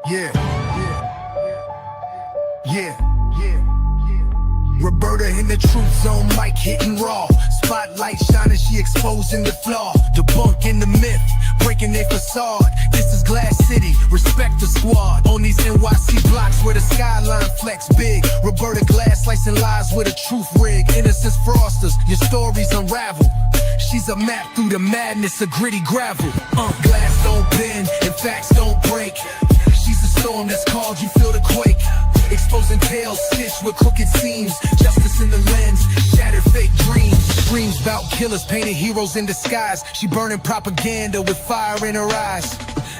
Yeah. Roberta in the truth zone, mic hitting raw. Spotlight shining, she exposing the flaw. Debunking the myth, breaking their facade. This is Glass City, respect the squad. On these NYC blocks where the skyline flex big. Roberta Glass slicing lies with a truth rig. Innocence frosters, your stories unravel. She's a map through the madness of gritty gravel. Glass don't bend and facts don't break. She's a storm that's called, you feel the quake. Exposing tales stitched with crooked seams. Justice in the lens, shattered fake dreams. Dreams about killers, painted heroes in disguise. She burning propaganda with fire in her eyes.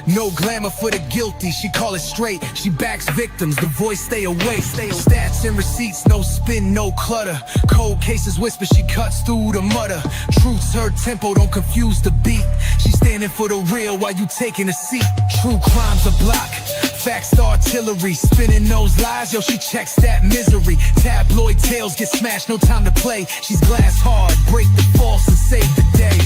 No glamour for the guilty, she call it straight. She backs victims, the voice stay away. Stats and receipts, no spin, no clutter. Cold cases whisper, she cuts through the mutter. Truth's her tempo, don't confuse the beat. She's standing for the real while you taking a seat. True crime's a block, facts the artillery. Spinning those lies, yo, she checks that misery. Tabloid tales get smashed, no time to play. She's glass hard, break the false and save the day.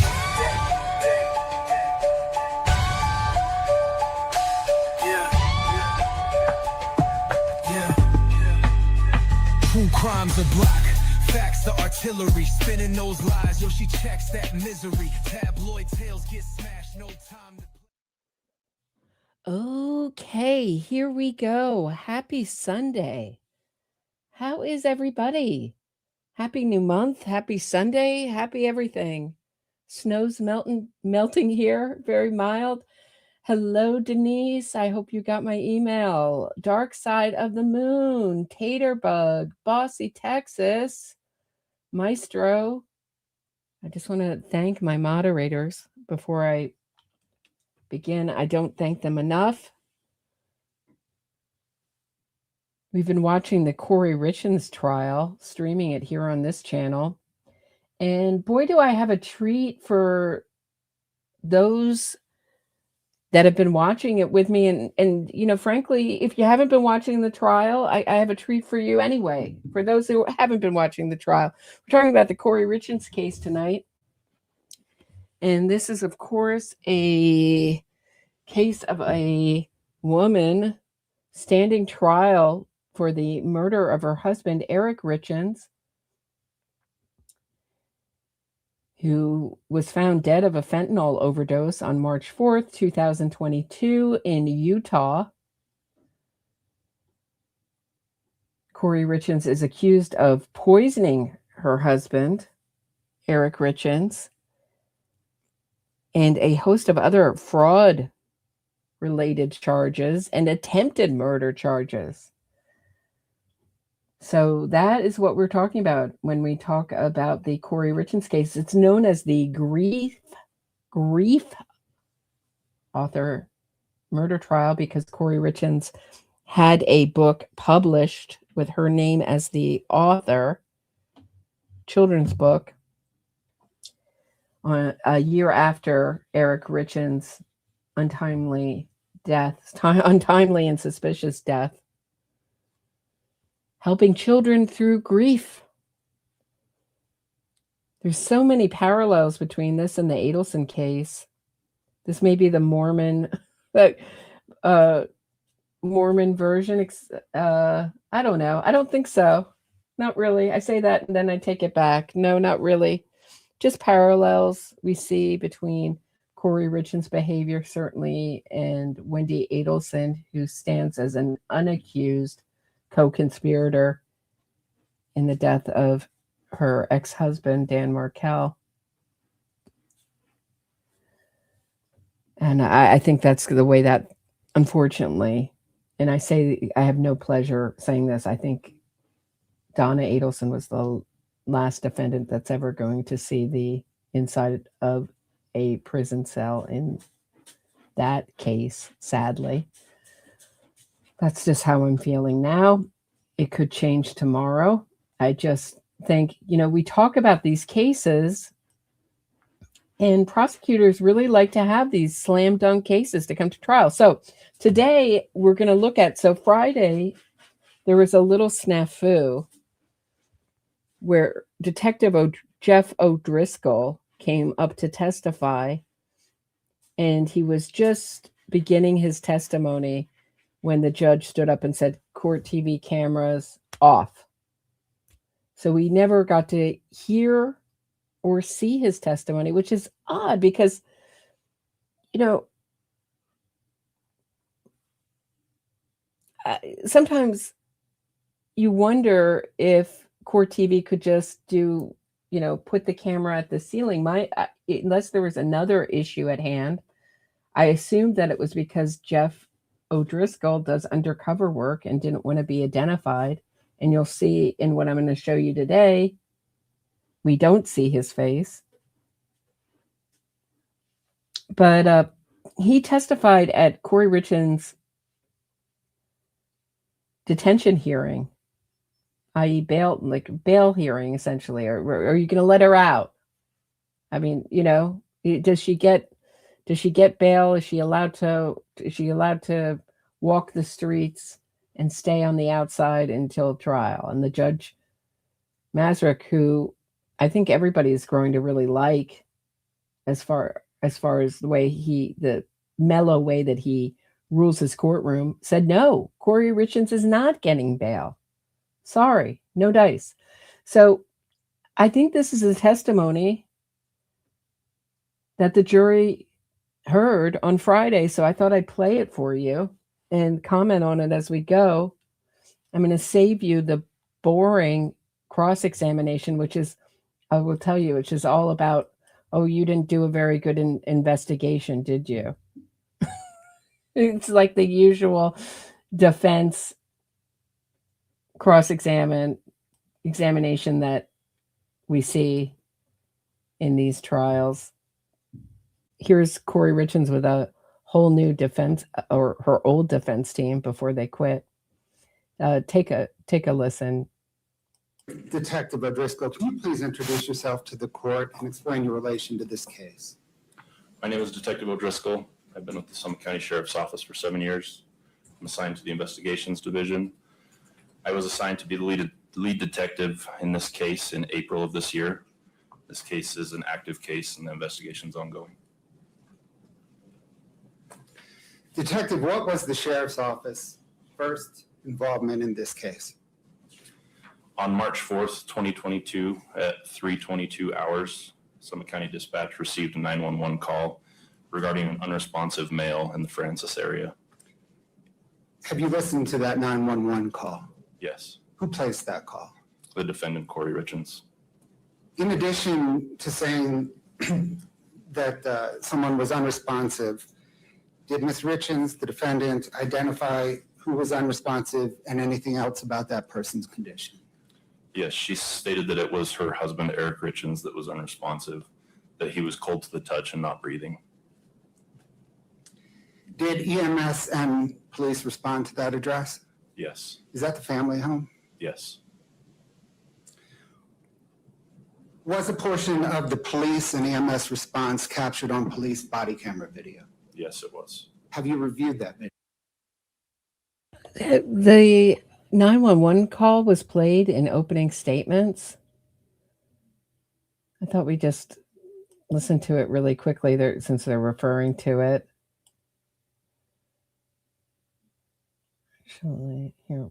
True crime's a block, facts the artillery. Spinning those lies, yo, she checks that misery. Tabloid tales get smashed, no time to... Okay, here we go. Happy Sunday. How is everybody? Happy new month, happy Sunday, happy everything. Snow's melting here, very mild. Hello, Denise. I hope you got my email. Dark Side of the Moon, Taterbug, Bossy Texas, Maestro. I just want to thank my moderators before I begin. I don't thank them enough. We've been watching the Kouri Richins trial, streaming it here on this channel. And boy, do I have a treat for those that have been watching it with me. And you know, frankly, if you haven't been watching the trial, I have a treat for you anyway. For those who haven't been watching the trial, we're talking about the Kouri Richins case tonight. And this is, of course, a case of a woman standing trial for the murder of her husband, Eric Richins, who was found dead of a fentanyl overdose on March 4th, 2022 in Utah. Kouri Richins is accused of poisoning her husband, Eric Richins, and a host of other fraud-related charges and attempted murder charges. So that is what we're talking about when we talk about the Kouri Richins case. It's known as the grief author murder trial because Kouri Richins had a book published with her name as the author, children's book, a year after Eric Richins' untimely and suspicious death. Helping children through grief. There's so many parallels between this and the Adelson case. This may be the Mormon version. I don't know. I don't think so. Not really. I say that and then I take it back. No, not really. Just parallels we see between Kouri Richins' behavior, certainly, and Wendy Adelson, who stands as an unaccused co-conspirator in the death of her ex-husband, Dan Markel. And I think that's the way that, unfortunately, and I say I have no pleasure saying this, I think Donna Adelson was the last defendant that's ever going to see the inside of a prison cell in that case, sadly. That's just how I'm feeling now. It could change tomorrow. I just think, we talk about these cases and prosecutors really like to have these slam dunk cases to come to trial. So today we're going to look at, Friday, there was a little snafu where Detective Jeff O'Driscoll came up to testify, and he was just beginning his testimony when the judge stood up and said, "Court TV cameras off." So we never got to hear or see his testimony, which is odd because, you know, sometimes you wonder if Court TV could just do, put the camera at the ceiling. Unless there was another issue at hand, I assumed that it was because Jeff O'Driscoll does undercover work and didn't want to be identified. And you'll see in what I'm going to show you today, we don't see his face. But he testified at Kouri Richins' detention hearing, i.e. bail hearing, essentially. Or are you going to let her out? I mean, does she get bail? Is she allowed to walk the streets and stay on the outside until trial? And the judge, Masrick, who I think everybody is growing to really like, as far as the mellow way that he rules his courtroom, said no, Kouri Richins is not getting bail. Sorry, no dice. So I think this is a testimony that the jury heard on Friday, so I thought I'd play it for you and comment on it as we go. I'm going to save you the boring cross-examination, which is, I will tell you, which is all about, oh, you didn't do a very good investigation, did you? It's like the usual defense examination that we see in these trials. Here's Kouri Richins with a whole new defense, or her old defense team, before they quit. Take a listen. Detective O'Driscoll, can you please introduce yourself to the court and explain your relation to this case? My name is Detective O'Driscoll. I've been with the Summit County Sheriff's Office for 7 years. I'm assigned to the Investigations Division. I was assigned to be the lead detective in this case in April of this year. This case is an active case and the investigation's ongoing. Detective, what was the Sheriff's Office first involvement in this case? On March 4th, 2022 at 3:22 hours, Summit County Dispatch received a 911 call regarding an unresponsive male in the Francis area. Have you listened to that 911 call? Yes. Who placed that call? The defendant, Kouri Richins. In addition to saying that someone was unresponsive, did Ms. Richins, the defendant, identify who was unresponsive and anything else about that person's condition? Yes, she stated that it was her husband, Eric Richins, that was unresponsive, that he was cold to the touch and not breathing. Did EMS and police respond to that address? Yes. Is that the family home? Yes. Was a portion of the police and EMS response captured on police body camera video? Yes, it was. Have you reviewed that video? The 911 call was played in opening statements. I thought we just listened to it really quickly there, since they're referring to it. Actually, here.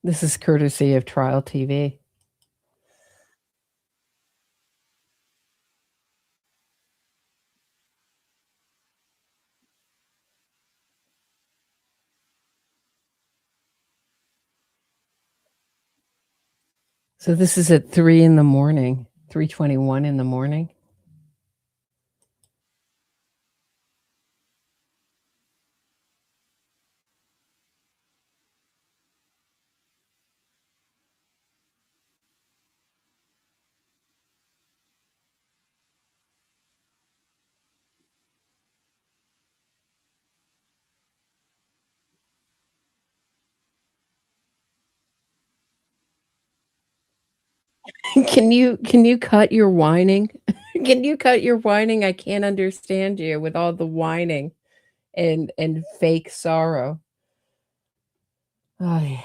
This is courtesy of Trial TV. So this is at 3 in the morning, 3:21 in the morning. Can you cut your whining? Can you cut your whining? I can't understand you with all the whining and fake sorrow. Oh, yeah.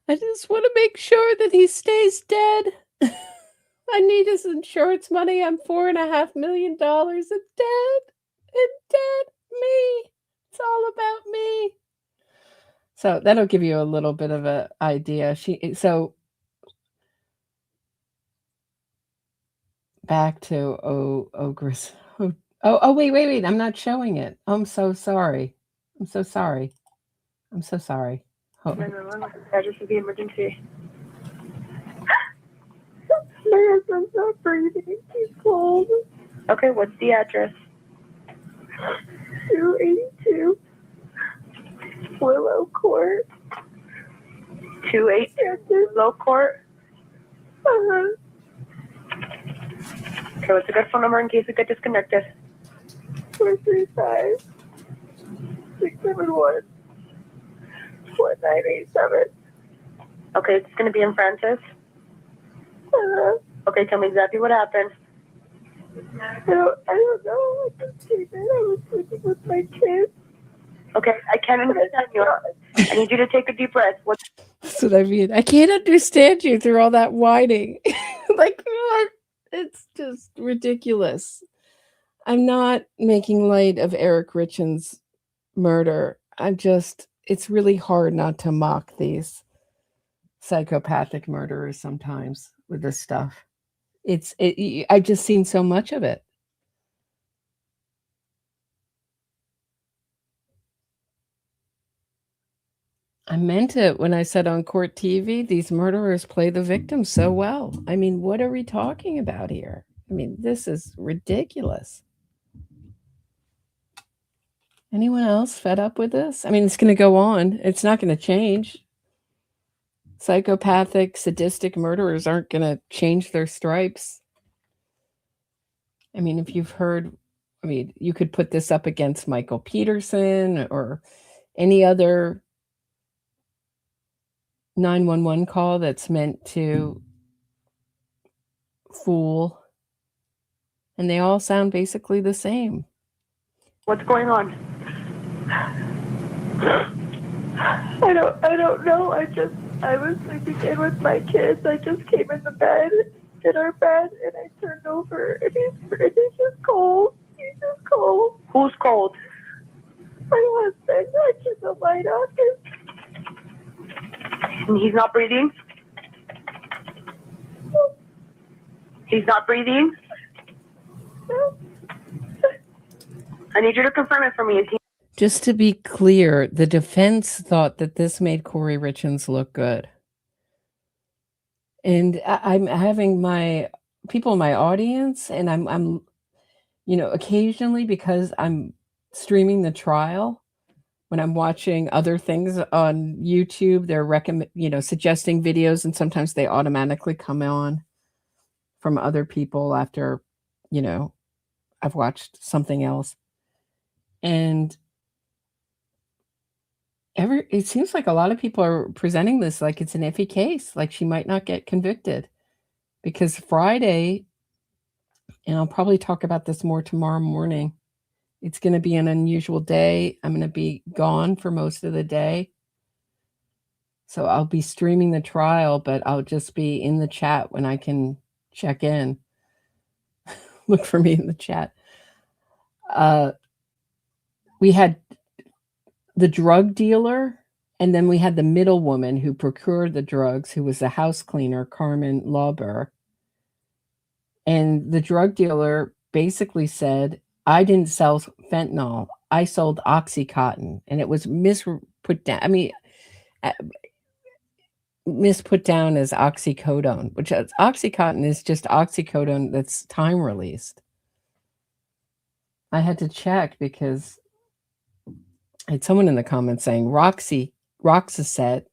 I just want to make sure that he stays dead. I need his insurance money. I'm $4.5 million in debt. In debt. Me. It's all about me. So that'll give you a little bit of an idea. Back to Ogres. Wait. I'm not showing it. I'm so sorry. I'm so sorry. Oh. 911, what's the address of the emergency? My husband's not breathing. He's cold. Okay, what's the address? 282 Willow Court. 282 Willow Court? Uh-huh. Okay, what's a good phone number in case we get disconnected? 435 671 4987. Okay, it's going to be in Francis. Okay, tell me exactly what happened. I don't know. I just came in. I was sleeping with my kids. Okay, I can't understand you. I need you to take a deep breath. That's what I mean. I can't understand you through all that whining. Like, it's just ridiculous. I'm not making light of Eric Richins' murder. It's really hard not to mock these psychopathic murderers sometimes with this stuff. I've just seen so much of it. I meant it when I said on Court TV, these murderers play the victims so well. I mean, what are we talking about here? I mean, this is ridiculous. Anyone else fed up with this? I mean, it's going to go on. It's not going to change. Psychopathic, sadistic murderers aren't going to change their stripes. I mean, if you've heard, you could put this up against Michael Peterson or any other 911 call that's meant to fool. And they all sound basically the same. What's going on? I don't know. I was sleeping in with my kids. I just came in our bed, and I turned over, and he's just cold. He's just cold. Who's cold? My husband. I turned the light off. And he's not breathing? No. He's not breathing? No. I need you to confirm it for me. Just to be clear, the defense thought that this made Kouri Richins look good. And I'm having my people in my audience, and I'm occasionally, because I'm streaming the trial, when I'm watching other things on YouTube, they're suggesting videos, and sometimes they automatically come on from other people after, I've watched something else. And it seems like a lot of people are presenting this like it's an iffy case, like she might not get convicted. Because Friday, and I'll probably talk about this more tomorrow morning, it's going to be an unusual day. I'm going to be gone for most of the day. So I'll be streaming the trial, but I'll just be in the chat when I can check in. Look for me in the chat. We had the drug dealer, and then we had the middle woman who procured the drugs, who was the house cleaner, Carmen Lauber. And the drug dealer basically said, I didn't sell fentanyl. I sold Oxycontin. And it was misput down as oxycodone, which Oxycontin is just oxycodone that's time released. I had to check because I had someone in the comments saying Roxaset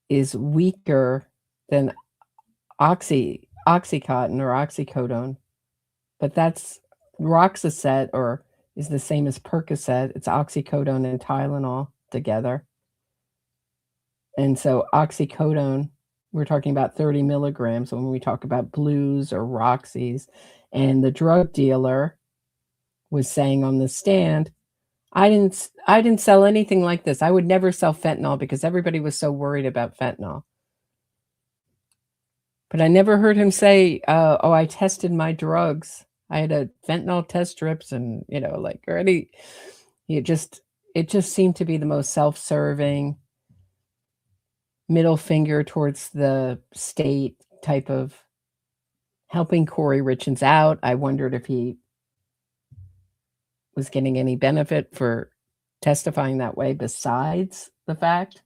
is weaker than Oxycontin or oxycodone, but that's Roxaset, or is the same as Percocet. It's oxycodone and Tylenol together. And so oxycodone, we're talking about 30 milligrams when we talk about blues or Roxy's. And the drug dealer was saying on the stand, I didn't sell anything like this. I would never sell fentanyl because everybody was so worried about fentanyl. But I never heard him say, oh, I tested my drugs. I had a fentanyl test strips and, or any, it just seemed to be the most self-serving middle finger towards the state type of helping Kouri Richins out. I wondered if he was getting any benefit for testifying that way besides the fact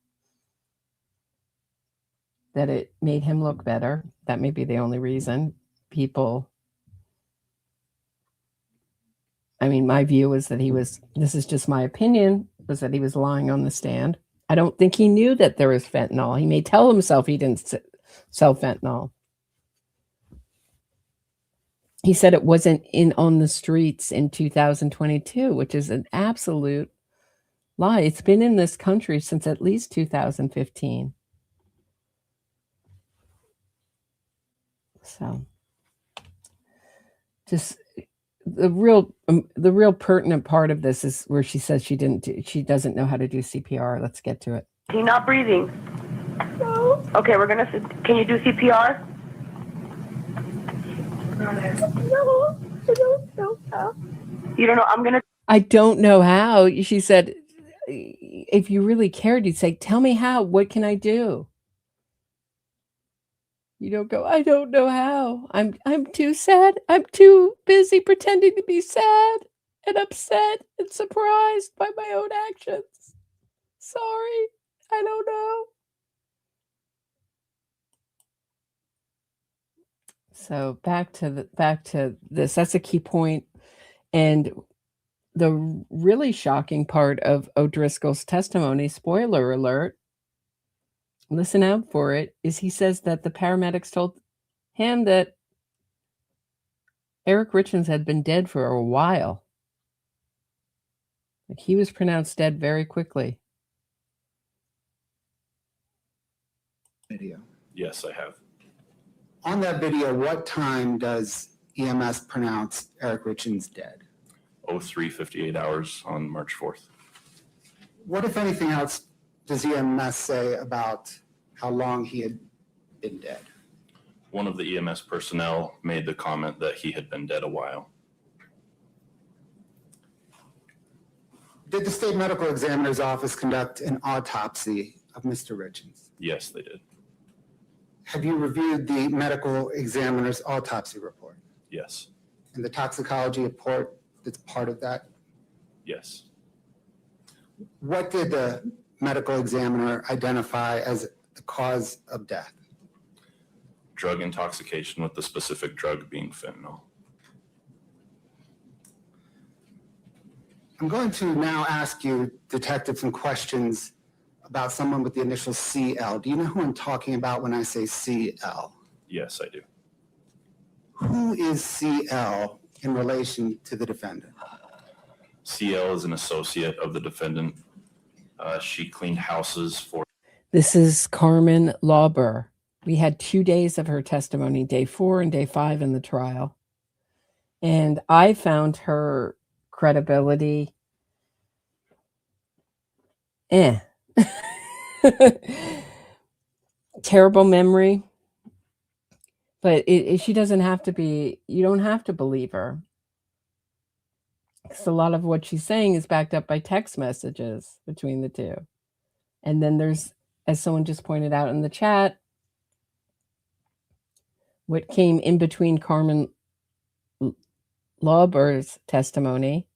that it made him look better. That may be the only reason people, my view is that this is just my opinion, was that he was lying on the stand. I don't think he knew that there was fentanyl. He may tell himself he didn't sell fentanyl. He said it wasn't on the streets in 2022, which is an absolute lie. It's been in this country since at least 2015. So, just the real pertinent part of this is where she says she doesn't know how to do CPR. Let's get to it. He's not breathing. No. Okay, can you do CPR? No, I don't know how. You don't know, I don't know how. She said, if you really cared, you'd say, tell me how, what can I do? You don't go, I don't know how. I'm too sad. I'm too busy pretending to be sad and upset and surprised by my own actions. Sorry, I don't know. So back to this. That's a key point. And the really shocking part of O'Driscoll's testimony, spoiler alert, listen out for it, is he says that the paramedics told him that Eric Richins had been dead for a while. Like, he was pronounced dead very quickly. Video. Yes, I have. On that video, what time does EMS pronounce Eric Richins dead? 03:58 hours on March 4th. What, if anything else, does EMS say about how long he had been dead? One of the EMS personnel made the comment that he had been dead a while. Did the state medical examiner's office conduct an autopsy of Mr. Richins? Yes, they did. Have you reviewed the medical examiner's autopsy report Yes. and the toxicology report that's part of that? Yes. What did the medical examiner identify as the cause of death? Drug intoxication, with the specific drug being fentanyl. I'm going to now ask you, Detective, some questions about someone with the initial CL. Do you know who I'm talking about when I say CL? Yes, I do. Who is CL in relation to the defendant? CL is an associate of the defendant. She cleaned houses for. This is Carmen Lauber. We had 2 days of her testimony, day 4 and day 5 in the trial. And I found her credibility terrible memory, but she doesn't have to be, you don't have to believe her, because a lot of what she's saying is backed up by text messages between the two. And then there's, as someone just pointed out in the chat, what came in between Carmen Lauber's testimony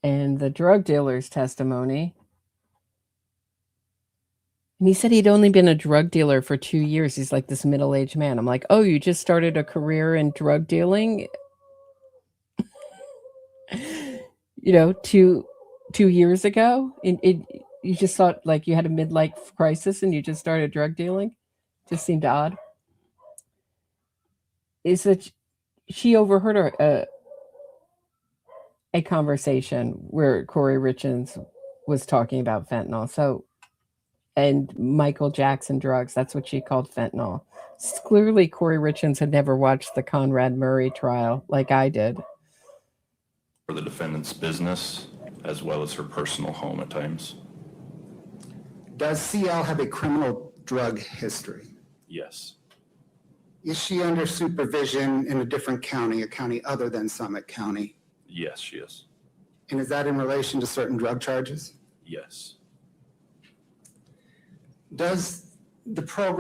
and the drug dealer's testimony. And he said he'd only been a drug dealer for 2 years. He's like this middle-aged man. I'm like, oh, you just started a career in drug dealing? 2 years ago? You just thought like you had a midlife crisis and you just started drug dealing? Just seemed odd. Is that she overheard a conversation where Kouri Richins was talking about fentanyl. So, and Michael Jackson drugs, that's what she called fentanyl. Clearly, Kouri Richins had never watched the Conrad Murray trial like I did. for the defendant's business as well as her personal home at times. Does CL have a criminal drug history? Yes. Is she under supervision in a different county, a county other than Summit County? Yes, she is. And is that in relation to certain drug charges? Yes. Does the court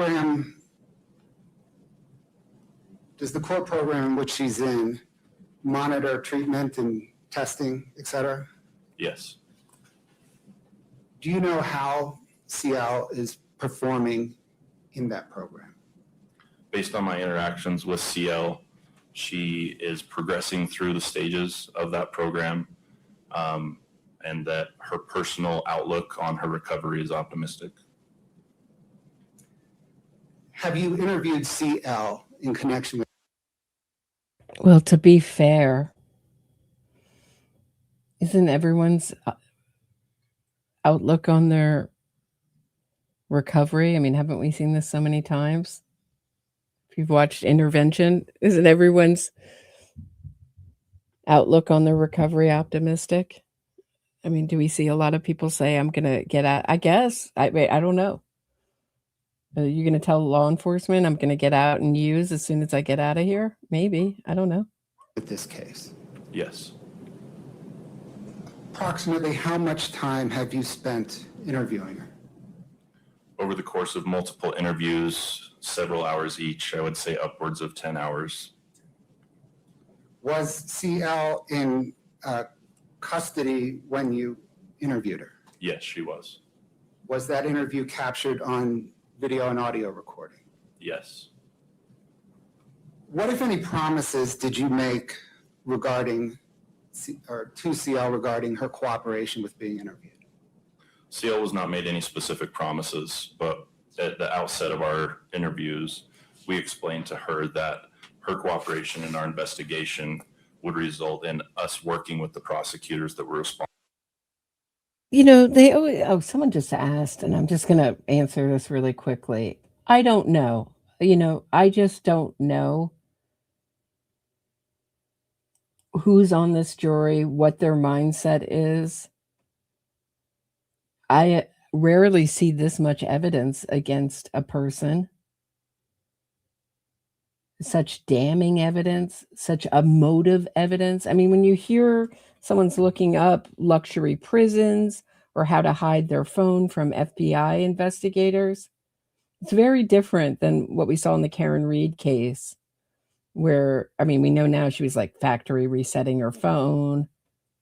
program in which she's in monitor treatment and testing, et cetera? Yes. Do you know how CL is performing in that program? Based on my interactions with CL, she is progressing through the stages of that program, and that her personal outlook on her recovery is optimistic. Have you interviewed CL in connection with? Well, to be fair, isn't everyone's outlook on their recovery? I mean, haven't we seen this so many times? If you've watched Intervention, isn't everyone's outlook on their recovery optimistic? I mean, do we see a lot of people say, I'm going to get out? I guess. I don't know. Are you going to tell law enforcement I'm going to get out and use as soon as I get out of here? Maybe. I don't know. With this case? Yes. Approximately how much time have you spent interviewing her? Over the course of multiple interviews, several hours each, I would say upwards of 10 hours. Was CL in custody when you interviewed her? Yes, she was. Was that interview captured on video and audio recording? Yes. What, if any, promises did you make regarding to CL regarding her cooperation with being interviewed? CL was not made any specific promises, but at the outset of our interviews, we explained to her that her cooperation in our investigation would result in us working with the prosecutors that were responsible. You know, they always, someone just asked, and I'm just going to answer this really quickly. I don't know. You know, I just don't know who's on this jury, what their mindset is. I rarely see this much evidence against a person. Such damning evidence, such emotive evidence. I mean, when you hear someone's looking up luxury prisons or how to hide their phone from FBI investigators, it's very different than what we saw in the Karen Reed case, where, I mean, we know now she was like factory resetting her phone.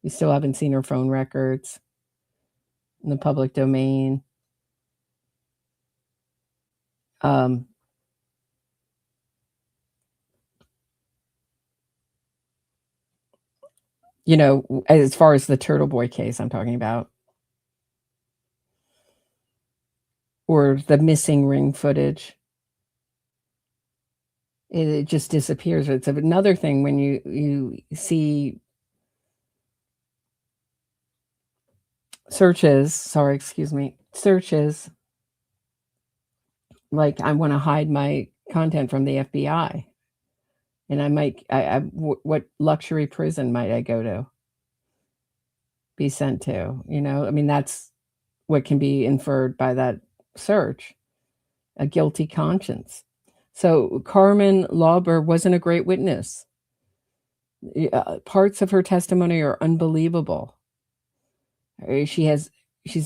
We still haven't seen her phone records in the public domain. You know, as far as the Turtle Boy case I'm talking about, or the missing ring footage, it just disappears. It's another thing when you see searches, like I want to hide my content from the FBI. And I might, what luxury prison might I go to? Be sent to, you know? I mean, that's what can be inferred by that search, a guilty conscience. So Carmen Lauber wasn't a great witness. Parts of her testimony are unbelievable. She's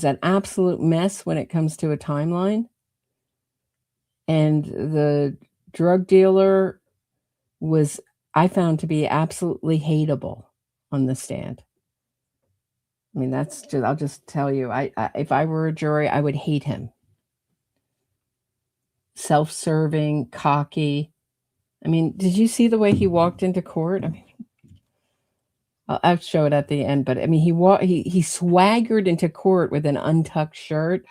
an absolute mess when it comes to a timeline. And the drug dealer was, I found, to be absolutely hateable on the stand. I mean, that's just, I'll just tell you, I if I were a jury, I would hate him. Self-serving, cocky. I mean, did you see the way he walked into court? I mean, I'll show it at the end, but I mean, he swaggered into court with an untucked shirt.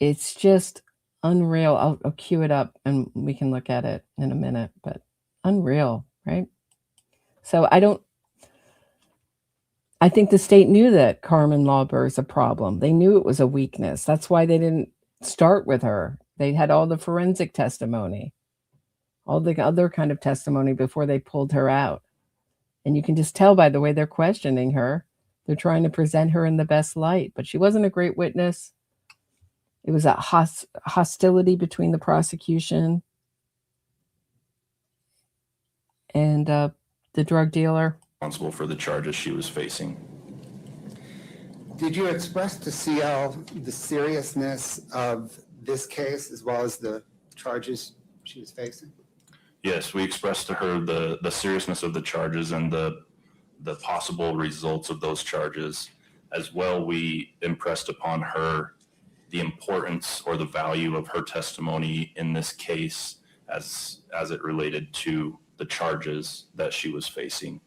It's just unreal. I'll cue it up and we can look at it in a minute, but unreal, right? So I think the state knew that Carmen Lauber is a problem. They knew it was a weakness. That's why they didn't start with her. They had all the forensic testimony, all the other kind of testimony before they pulled her out. And you can just tell by the way they're questioning her. They're trying to present her in the best light, but she wasn't a great witness. It was a hostility between the prosecution and the drug dealer. Responsible for the charges she was facing. Did you express to CL the seriousness of this case as well as the charges she was facing? Yes, we expressed to her the seriousness of the charges and the possible results of those charges. As well, we impressed upon her the importance or the value of her testimony in this case as it related to the charges that she was facing,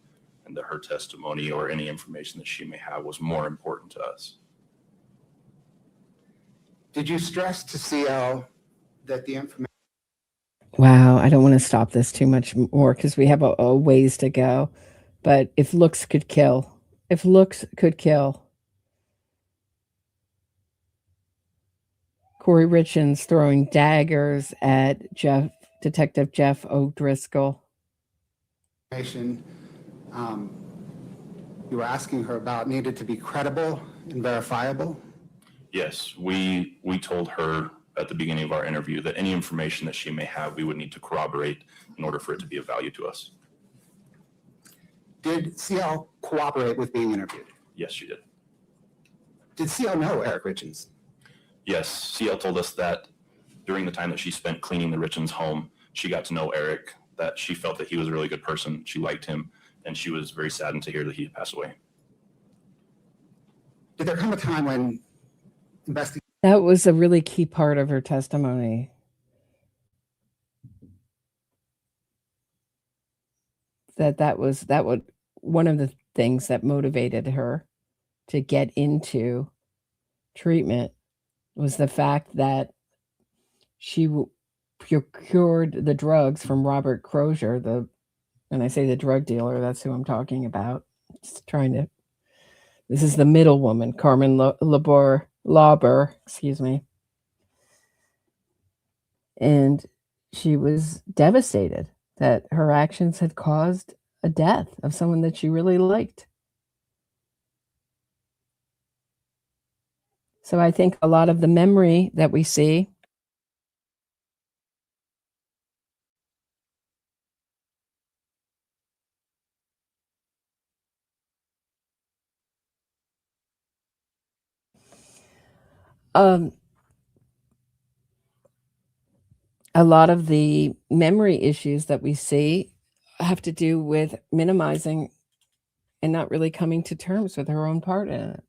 and that her testimony or any information that she may have was more important to us. Did you stress to CL that the information? Wow, I don't want to stop this too much more because we have a ways to go. But if looks could kill, Kouri Richins throwing daggers at Detective Jeff O'Driscoll. You were asking her about needed to be credible and verifiable? Yes, we told her at the beginning of our interview that any information that she may have, we would need to corroborate in order for it to be of value to us. Did CL cooperate with being interviewed? Yes, she did. Did CL know Eric Richins? Yes, CL told us that during the time that she spent cleaning the Richins home, she got to know Eric, that she felt that he was a really good person. She liked him, and she was very saddened to hear that he had passed away. Did there come a time when investigators? That was a really key part of her testimony. That was one of the things that motivated her to get into treatment was the fact that she procured the drugs from Robert Crozier, and I say the drug dealer, that's who I'm talking about. This is the middle woman, Carmen Lauber, excuse me. And she was devastated that her actions had caused a death of someone that she really liked. So I think a lot of the memory that we see a lot of the memory issues that we see have to do with minimizing and not really coming to terms with her own part in it.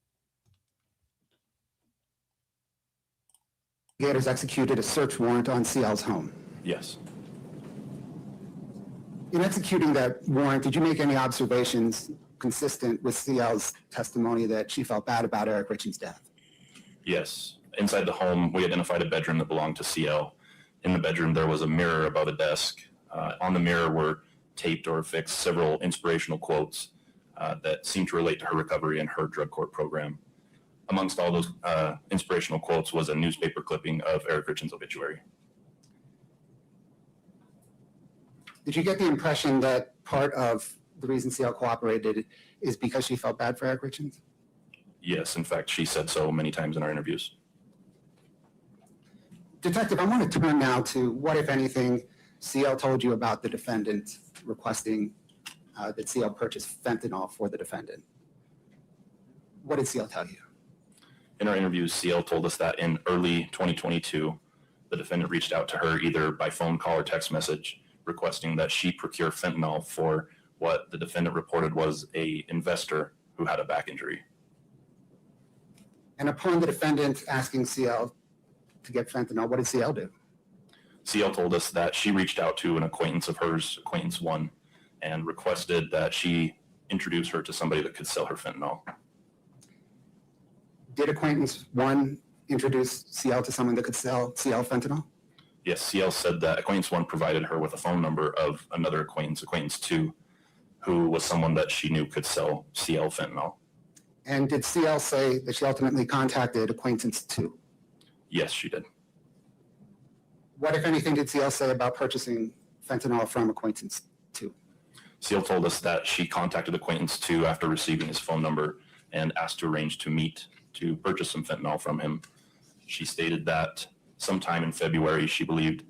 Investigators executed a search warrant on CL's home. Yes. In executing that warrant, did you make any observations consistent with CL's testimony that she felt bad about Eric Richins' death? Yes. Inside the home, we identified a bedroom that belonged to CL. In the bedroom, there was a mirror above a desk. On the mirror were taped or affixed several inspirational quotes that seemed to relate to her recovery and her drug court program. Amongst all those inspirational quotes was a newspaper clipping of Eric Richins' obituary. Did you get the impression that part of the reason CL cooperated is because she felt bad for Eric Richins? Yes, in fact, she said so many times in our interviews. Detective, I want to turn now to what, if anything, CL told you about the defendant requesting that CL purchase fentanyl for the defendant. What did CL tell you? In our interviews, CL told us that in early 2022, the defendant reached out to her either by phone call or text message requesting that she procure fentanyl for what the defendant reported was an investor who had a back injury. And upon the defendant asking CL to get fentanyl, what did CL do? CL told us that she reached out to an acquaintance of hers, acquaintance one, and requested that she introduce her to somebody that could sell her fentanyl. Did acquaintance one introduce CL to someone that could sell CL fentanyl? Yes, CL said that acquaintance one provided her with a phone number of another acquaintance two, who was someone that she knew could sell CL fentanyl. And did CL say that she ultimately contacted acquaintance two? Yes, she did. What, if anything, did CL say about purchasing fentanyl from acquaintance two? Seal told us that she contacted acquaintance 2 after receiving his phone number and asked to arrange to meet to purchase some fentanyl from him. She stated that sometime in February, she believed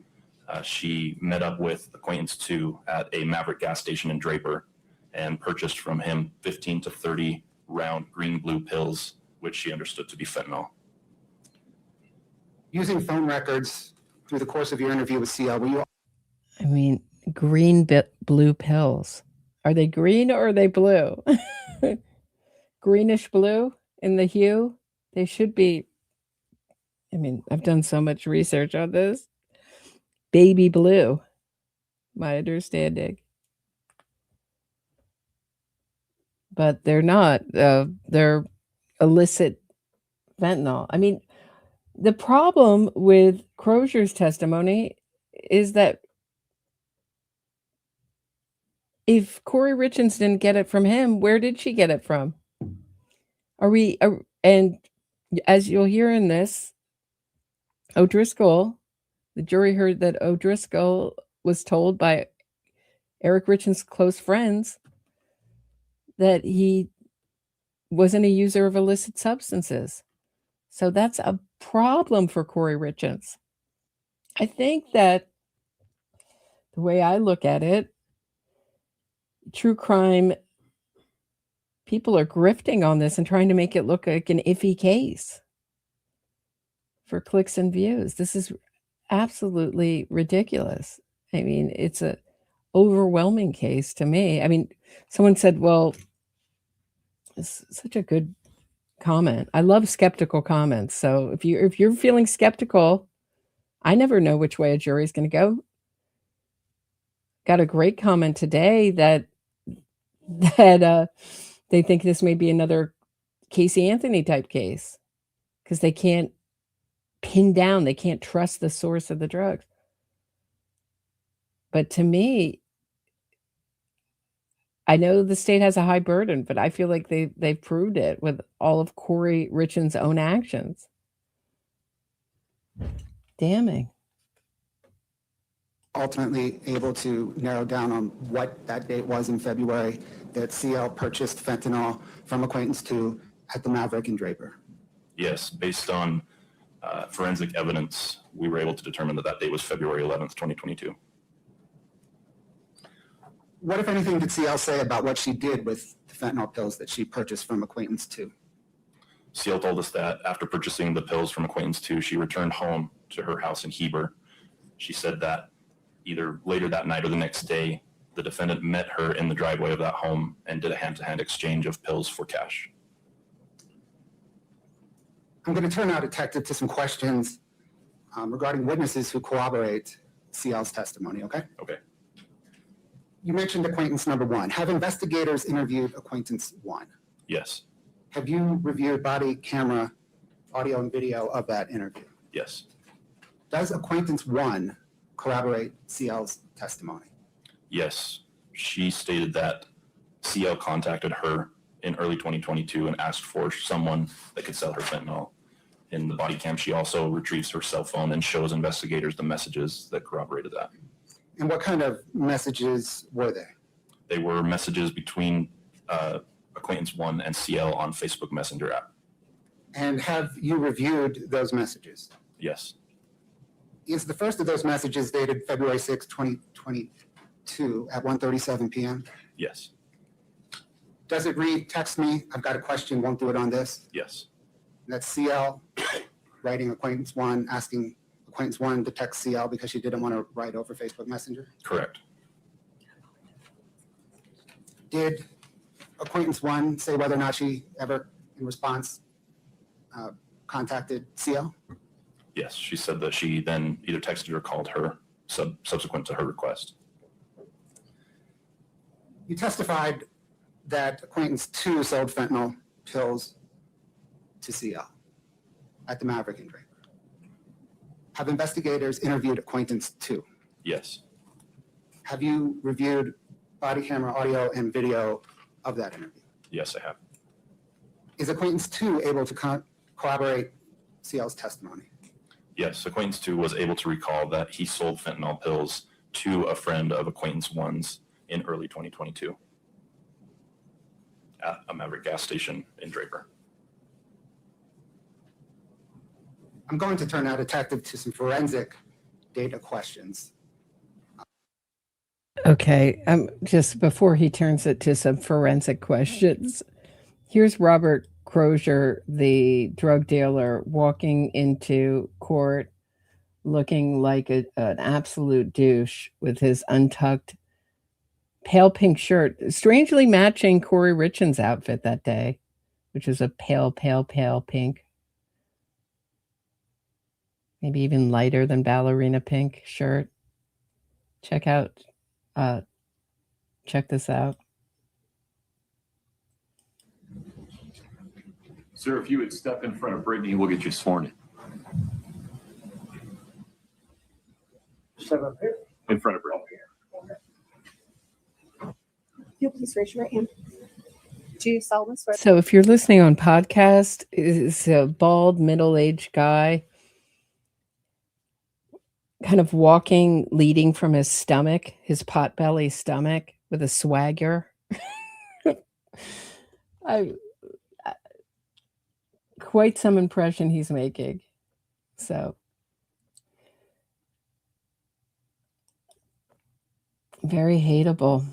she met up with acquaintance 2 at a Maverick gas station in Draper and purchased from him 15 to 30 round green-blue pills, which she understood to be fentanyl. Using phone records through the course of your interview with CL, were you I mean, blue pills. Are they green or are they blue? Greenish blue in the hue? They should be. I mean, I've done so much research on this. Baby blue, my understanding. But they're not. They're illicit fentanyl. I mean, the problem with Crozier's testimony is that if Kouri Richins didn't get it from him, where did she get it from? And as you'll hear in this, O'Driscoll, the jury heard that O'Driscoll was told by Eric Richins' close friends that he wasn't a user of illicit substances. So that's a problem for Kouri Richins. I think that the way I look at it, true crime people are grifting on this and trying to make it look like an iffy case for clicks and views. This is absolutely ridiculous. I mean, it's a overwhelming case to me. I mean, someone said, well, it's such a good comment. I love skeptical comments. So if you're feeling skeptical, I never know which way a jury's going to go. Got a great comment today that they think this may be another Casey Anthony type case because they can't pin down, they can't trust the source of the drugs. But to me, I know the state has a high burden, but I feel like they've proved it with all of Kouri Richins' own actions. Damning. ultimately able to narrow down on what that date was in February that CL purchased fentanyl from acquaintance 2 at the Maverick in Draper? Yes, based on forensic evidence, we were able to determine that that date was February 11th, 2022. What, if anything, did CL say about what she did with the fentanyl pills that she purchased from acquaintance 2? CL told us that after purchasing the pills from acquaintance 2, she returned home to her house in Heber. She said that either later that night or the next day, the defendant met her in the driveway of that home and did a hand-to-hand exchange of pills for cash. I'm going to turn now, Detective, to some questions regarding witnesses who corroborate CL's testimony, okay? Okay. You mentioned acquaintance number 1. Have investigators interviewed acquaintance 1? Yes. Have you reviewed body camera, audio, and video of that interview? Yes. Does acquaintance 1 corroborate CL's testimony? Yes. She stated that CL contacted her in early 2022 and asked for someone that could sell her fentanyl. In the body cam, she also retrieves her cell phone and shows investigators the messages that corroborated that. And what kind of messages were they? They were messages between acquaintance 1 and CL on Facebook Messenger app. And have you reviewed those messages? Yes. Is the first of those messages dated February 6, 2022 at 1:37 p.m.? Yes. Does it read, text me, I've got a question, won't do it on this? Yes. And that's CL writing acquaintance 1, asking acquaintance 1 to text CL because she didn't want to write over Facebook Messenger? Correct. Did acquaintance 1 say whether or not she ever, in response, contacted CL? Yes. She said that she then either texted or called her subsequent to her request. You testified that acquaintance 2 sold fentanyl pills to CL at the Maverick in Draper. Have investigators interviewed acquaintance 2? Yes. Have you reviewed body camera, audio, and video of that interview? Yes, I have. Is acquaintance 2 able to corroborate CL's testimony? Yes. Acquaintance 2 was able to recall that he sold fentanyl pills to a friend of acquaintance 1's in early 2022 at a Maverick gas station in Draper. I'm going to turn our detective to some forensic data questions. Okay, just before he turns it to some forensic questions, here's Robert Crozier, the drug dealer, walking into court looking like an absolute douche with his untucked pale pink shirt, strangely matching Kouri Richins' outfit that day, which was a pale pink. Maybe even lighter than ballerina pink shirt. Check this out. Sir, if you would step in front of Brittany, we'll get you sworn in. Step up here. In front of Brittany. You'll please raise your right hand. Do you solemnly swear? So if you're listening on podcast, it's a bald middle-aged guy kind of walking, leading from his stomach, his potbelly stomach, with a swagger. Quite some impression he's making. So very hateable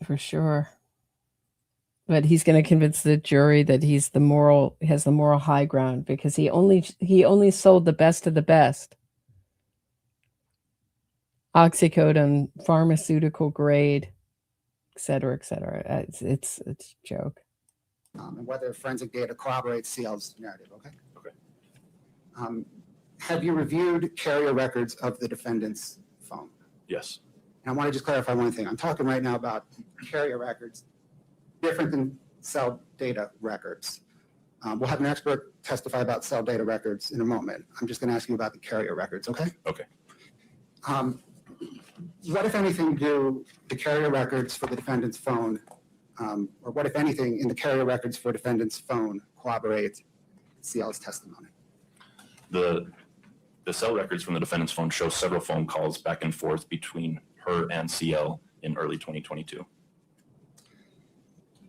for sure. But he's going to convince the jury that has the moral high ground because he only sold the best of the best. Oxycodone, pharmaceutical grade, et cetera, et cetera. It's a joke. And whether forensic data corroborates CL's narrative, okay? Okay. Have you reviewed carrier records of the defendant's phone? Yes. And I want to just clarify one thing. I'm talking right now about carrier records, different than cell data records. We'll have an expert testify about cell data records in a moment. I'm just going to ask you about the carrier records, okay? Okay. What, if anything, do the carrier records for the defendant's phone, or what, if anything, in the carrier records for defendant's phone corroborate CL's testimony? The cell records from the defendant's phone show several phone calls back and forth between her and CL in early 2022.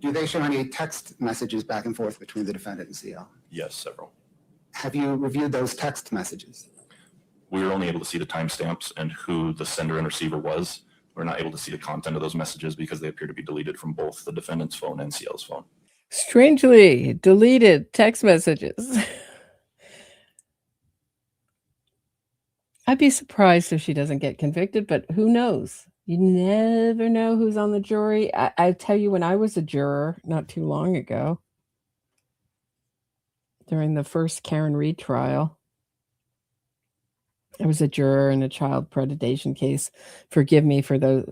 Do they show any text messages back and forth between the defendant and CL? Yes, several. Have you reviewed those text messages? We were only able to see the timestamps and who the sender and receiver was. We're not able to see the content of those messages because they appear to be deleted from both the defendant's phone and CL's phone. Strangely deleted text messages. I'd be surprised if she doesn't get convicted, but who knows? You never know who's on the jury. I tell you, when I was a juror not too long ago, during the first Karen Reed trial, I was a juror in a child predation case. Forgive me for those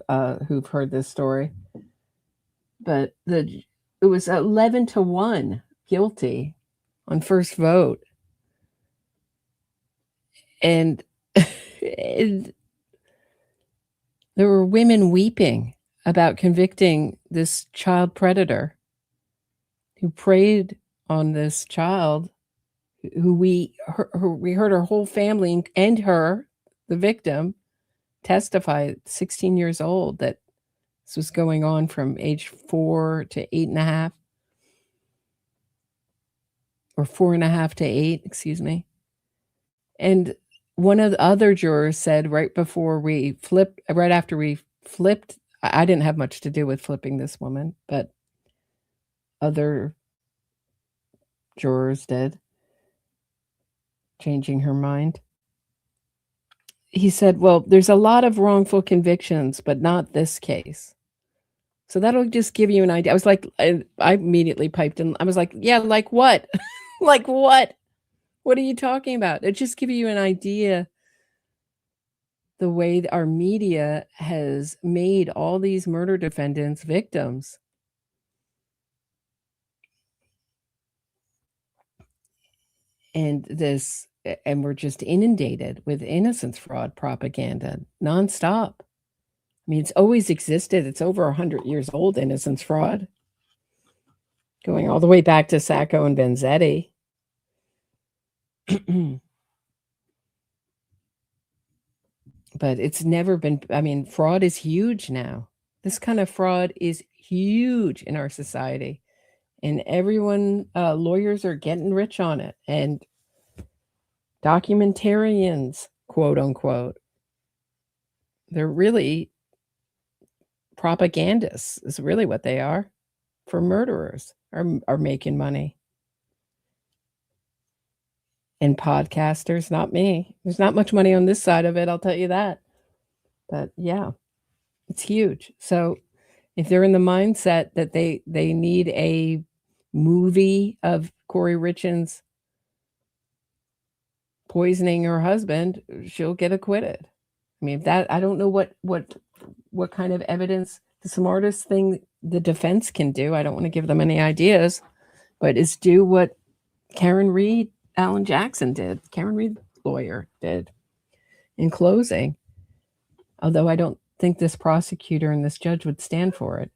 who've heard this story. But it was 11-1 guilty on first vote. And there were women weeping about convicting this child predator who preyed on this child, who we heard her whole family and her, the victim, testify at 16 years old that this was going on from age 4 to 8.5, or 4.5 to 8, excuse me. And one of the other jurors said right after we flipped, I didn't have much to do with flipping this woman, but other jurors did, changing her mind. He said, well, there's a lot of wrongful convictions, but not this case. So that'll just give you an idea. I was like, I immediately piped in. I was like, yeah, like what? Like what? What are you talking about? It just gives you an idea the way our media has made all these murder defendants victims. And we're just inundated with innocence fraud propaganda nonstop. I mean, it's always existed. It's over 100 years old, innocence fraud, going all the way back to Sacco and Vanzetti. But it's never been, I mean, fraud is huge now. This kind of fraud is huge in our society, and everyone, lawyers are getting rich on it, and documentarians, quote unquote, they're really propagandists, is really what they are for murderers, are making money. And podcasters, not me. There's not much money on this side of it, I'll tell you that. But yeah, it's huge. So if they're in the mindset that they need a movie of Kouri Richins poisoning her husband, she'll get acquitted. I mean, that, I don't know what kind of evidence. The smartest thing the defense can do, I don't want to give them any ideas, but is do what Karen Reed, Alan Jackson did. Karen Reed, lawyer, did in closing. Although I don't think this prosecutor and this judge would stand for it.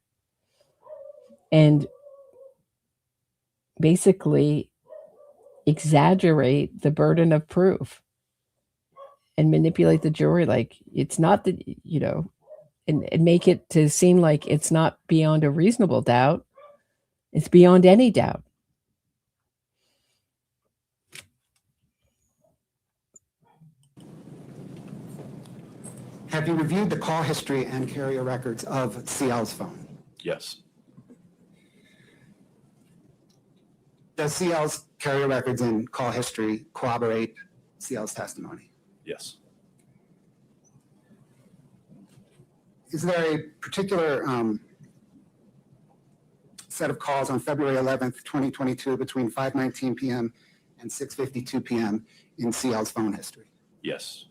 And basically exaggerate the burden of proof and manipulate the jury like it's not that, you know, and make it to seem like it's not beyond a reasonable doubt. It's beyond any doubt. Have you reviewed the call history and carrier records of CL's phone? Yes. Does CL's carrier records and call history corroborate CL's testimony? Yes. Is there a particular set of calls on February 11th, 2022 between 5:19 p.m. and 6:52 p.m. in CL's phone history? Yes.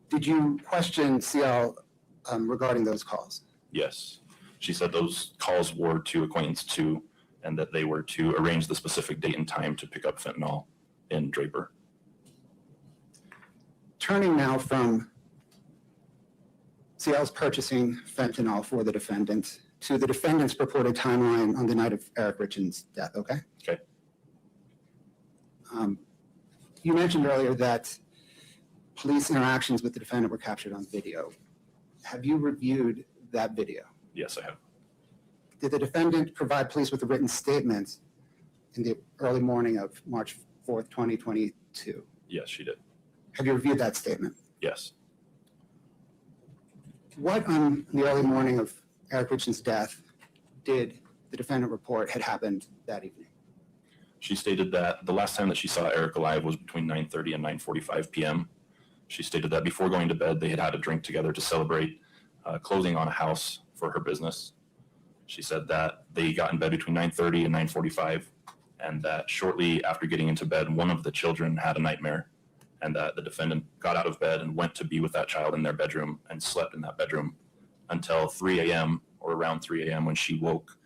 Did you question CL regarding those calls? Yes. She said those calls were to acquaintance 2 and that they were to arrange the specific date and time to pick up fentanyl in Draper. Turning now from CL's purchasing fentanyl for the defendant to the defendant's purported timeline on the night of Eric Richins' death, okay? Okay. You mentioned earlier that police interactions with the defendant were captured on video. Have you reviewed that video? Yes, I have. Did the defendant provide police with a written statement in the early morning of March 4th, 2022? Yes, she did. Have you reviewed that statement? Yes. What on the early morning of Eric Richins' death did the defendant report had happened that evening? She stated that the last time that she saw Eric alive was between 9:30 and 9:45 p.m. She stated that before going to bed, they had had a drink together to celebrate closing on a house for her business. She said that they got in bed between 9:30 and 9:45, and that shortly after getting into bed, one of the children had a nightmare, and that the defendant got out of bed and went to be with that child in their bedroom and slept in that bedroom until 3 a.m. or around 3 a.m. when she woke.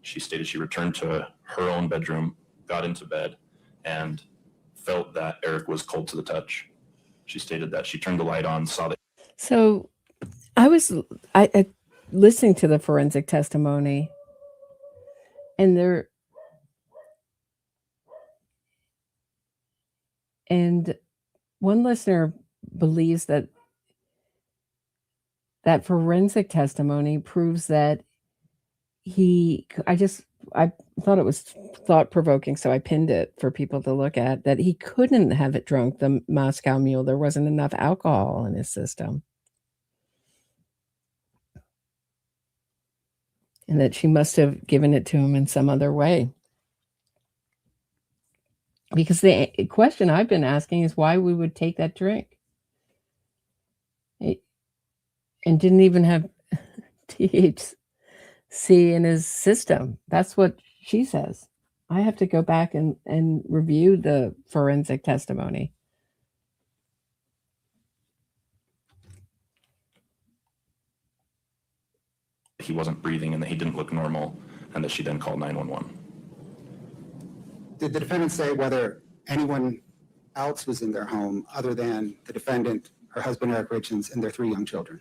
She stated she returned to her own bedroom, got into bed, and felt that Eric was cold to the touch. She stated that she turned the light on, saw that. So I was listening to the forensic testimony, and one listener believes that forensic testimony proves that I thought it was thought-provoking, so I pinned it for people to look at, that he couldn't have it drunk the Moscow Mule. There wasn't enough alcohol in his system. And that she must have given it to him in some other way. Because the question I've been asking is why we would take that drink. And didn't even have THC in his system. That's what she says. I have to go back and review the forensic testimony. He wasn't breathing and that he didn't look normal, and that she then called 911. Did the defendant say whether anyone else was in their home other than the defendant, her husband Eric Richins, and their 3 young children?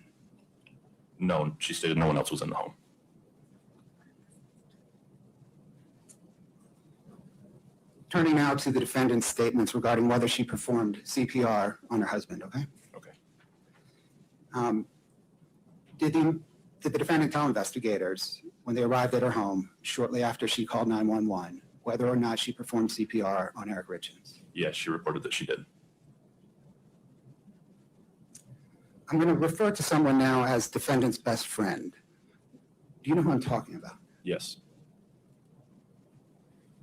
No, she stated no one else was in the home. Turning now to the defendant's statements regarding whether she performed CPR on her husband, okay? Okay. Did the Did the defendant tell investigators when they arrived at her home shortly after she called 911 whether or not she performed CPR on Eric Richins? Yes, she reported that she did. I'm going to refer to someone now as defendant's best friend. Do you know who I'm talking about? Yes.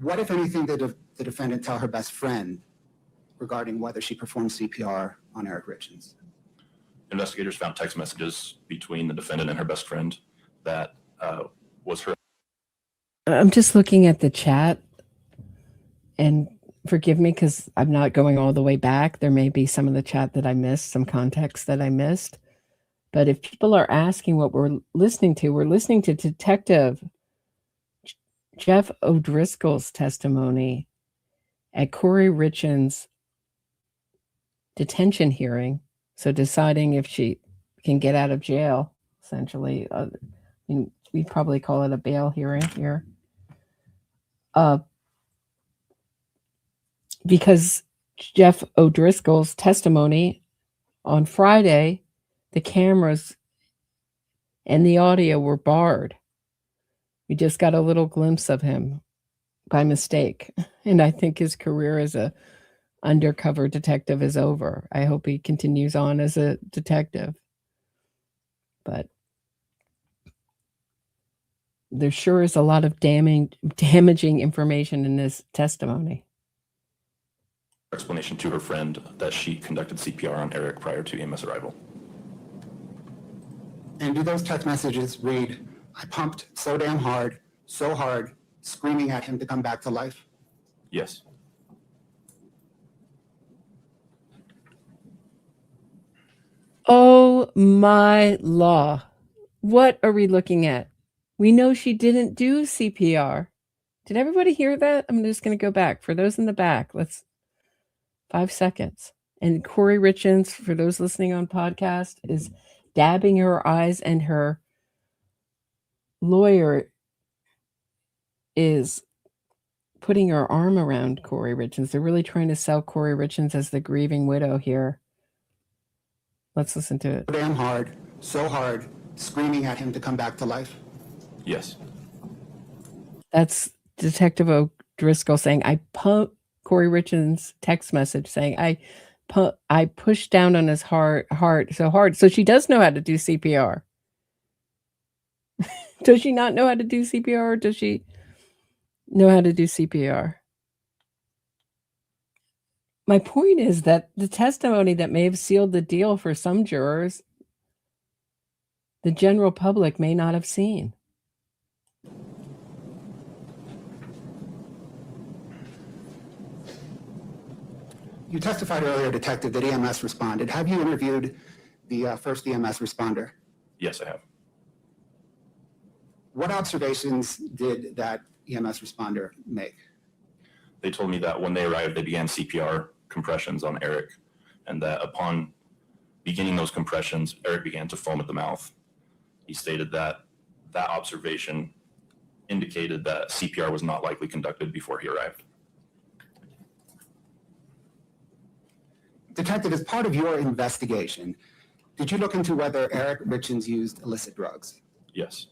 What, if anything, did the defendant tell her best friend regarding whether she performed CPR on Eric Richins? Investigators found text messages between the defendant and her best friend that was her. I'm just looking at the chat, and forgive me because I'm not going all the way back. There may be some of the chat that I missed, some context that I missed. But if people are asking what we're listening to Detective Jeff O'Driscoll's testimony at Kouri Richins' detention hearing. So deciding if she can get out of jail, essentially. We probably call it a bail hearing here. Because Jeff O'Driscoll's testimony on Friday, the cameras and the audio were barred. We just got a little glimpse of him by mistake. And I think his career as a undercover detective is over. I hope he continues on as a detective. But there sure is a lot of damaging information in this testimony. Explanation to her friend that she conducted CPR on Eric prior to EMS arrival. And do those text messages read, "I pumped so damn hard, so hard, screaming at him to come back to life"? Yes. Oh my law. What are we looking at? We know she didn't do CPR. Did everybody hear that? I'm just going to go back. For those in the back, 5 seconds. And Kouri Richins, for those listening on podcast, is dabbing her eyes, and her lawyer is putting her arm around Kouri Richins. They're really trying to sell Kouri Richins as the grieving widow here. Let's listen to it. So damn hard, so hard, screaming at him to come back to life? Yes. That's Detective O'Driscoll saying, I pumped Kouri Richins' text message saying, I pushed down on his heart so hard. So she does know how to do CPR. Does she not know how to do CPR, or does she know how to do CPR? My point is that the testimony that may have sealed the deal for some jurors, the general public may not have seen. You testified earlier, Detective, that EMS responded. Have you interviewed the first EMS responder? Yes, I have. What observations did that EMS responder make? They told me that when they arrived, they began CPR compressions on Eric, and that upon beginning those compressions, Eric began to foam at the mouth. He stated that that observation indicated that CPR was not likely conducted before he arrived. Detective, as part of your investigation, did you look into whether Eric Richins used illicit drugs? Yes.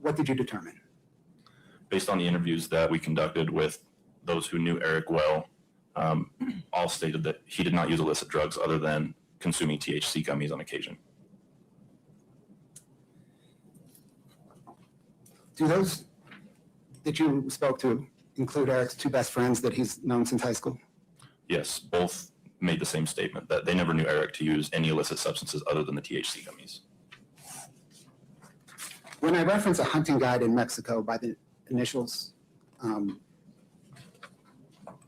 What did you determine? Based on the interviews that we conducted with those who knew Eric well, all stated that he did not use illicit drugs other than consuming THC gummies on occasion. Do those that you spoke to include Eric's two best friends that he's known since high school? Yes, both made the same statement that they never knew Eric to use any illicit substances other than the THC gummies. When I reference a hunting guide in Mexico by the initials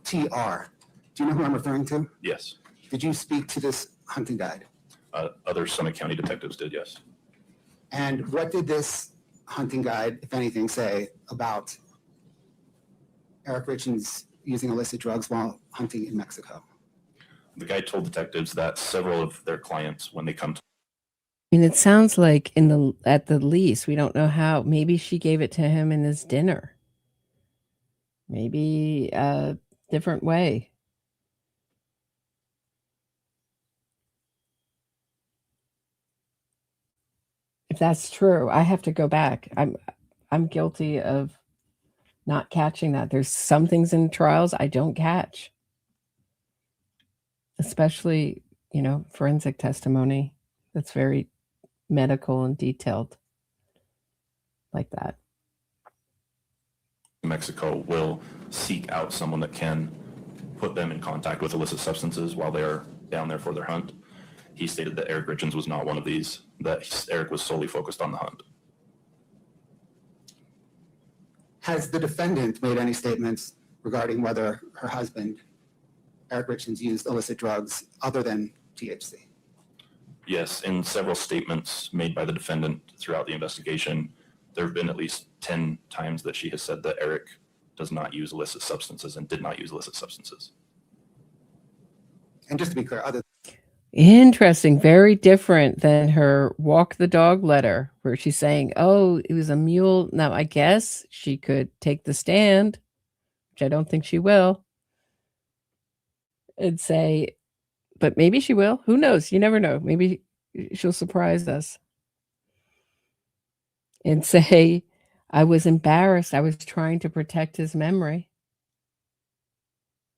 TR, do you know who I'm referring to? Yes. Did you speak to this hunting guide? Other Summit County detectives did, yes. And what did this hunting guide, if anything, say about Eric Richins using illicit drugs while hunting in Mexico? The guy told detectives that several of their clients, when they come to I mean, it sounds like at the least, we don't know how. Maybe she gave it to him in his dinner. Maybe a different way. That's true. I have to go back. I'm guilty of not catching that. There's some things in trials I don't catch, especially, forensic testimony that's very medical and detailed like that. Mexico will seek out someone that can put them in contact with illicit substances while they're down there for their hunt. He stated that Eric Richins was not one of these, that Eric was solely focused on the hunt. Has the defendant made any statements regarding whether her husband, Eric Richins, used illicit drugs other than THC? Yes, in several statements made by the defendant throughout the investigation, there have been at least 10 times that she has said that Eric does not use illicit substances and did not use illicit substances. And just to be clear, Interesting. Very different than her walk the dog letter where she's saying, oh, it was a mule. Now, I guess she could take the stand, which I don't think she will, and say, but maybe she will. Who knows? You never know. Maybe she'll surprise us and say, I was embarrassed. I was trying to protect his memory,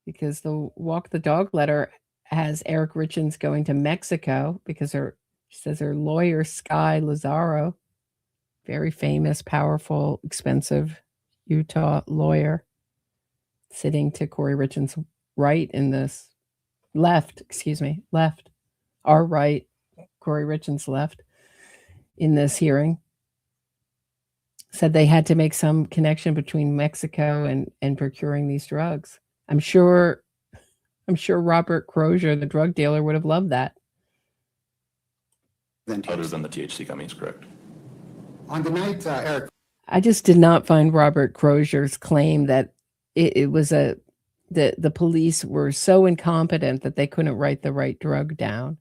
because the walk the dog letter has Eric Richins going to Mexico because she says her lawyer, Sky Lazaro, very famous, powerful, expensive Utah lawyer, sitting to Kouri Richins' right in this, left, our right, Kouri Richins' left in this hearing, said they had to make some connection between Mexico and procuring these drugs. I'm sure Robert Crozier, the drug dealer, would have loved that. Other than the THC gummies, correct. On the night Eric... I just did not find Robert Crozier's claim that it was the police were so incompetent that they couldn't write the right drug down,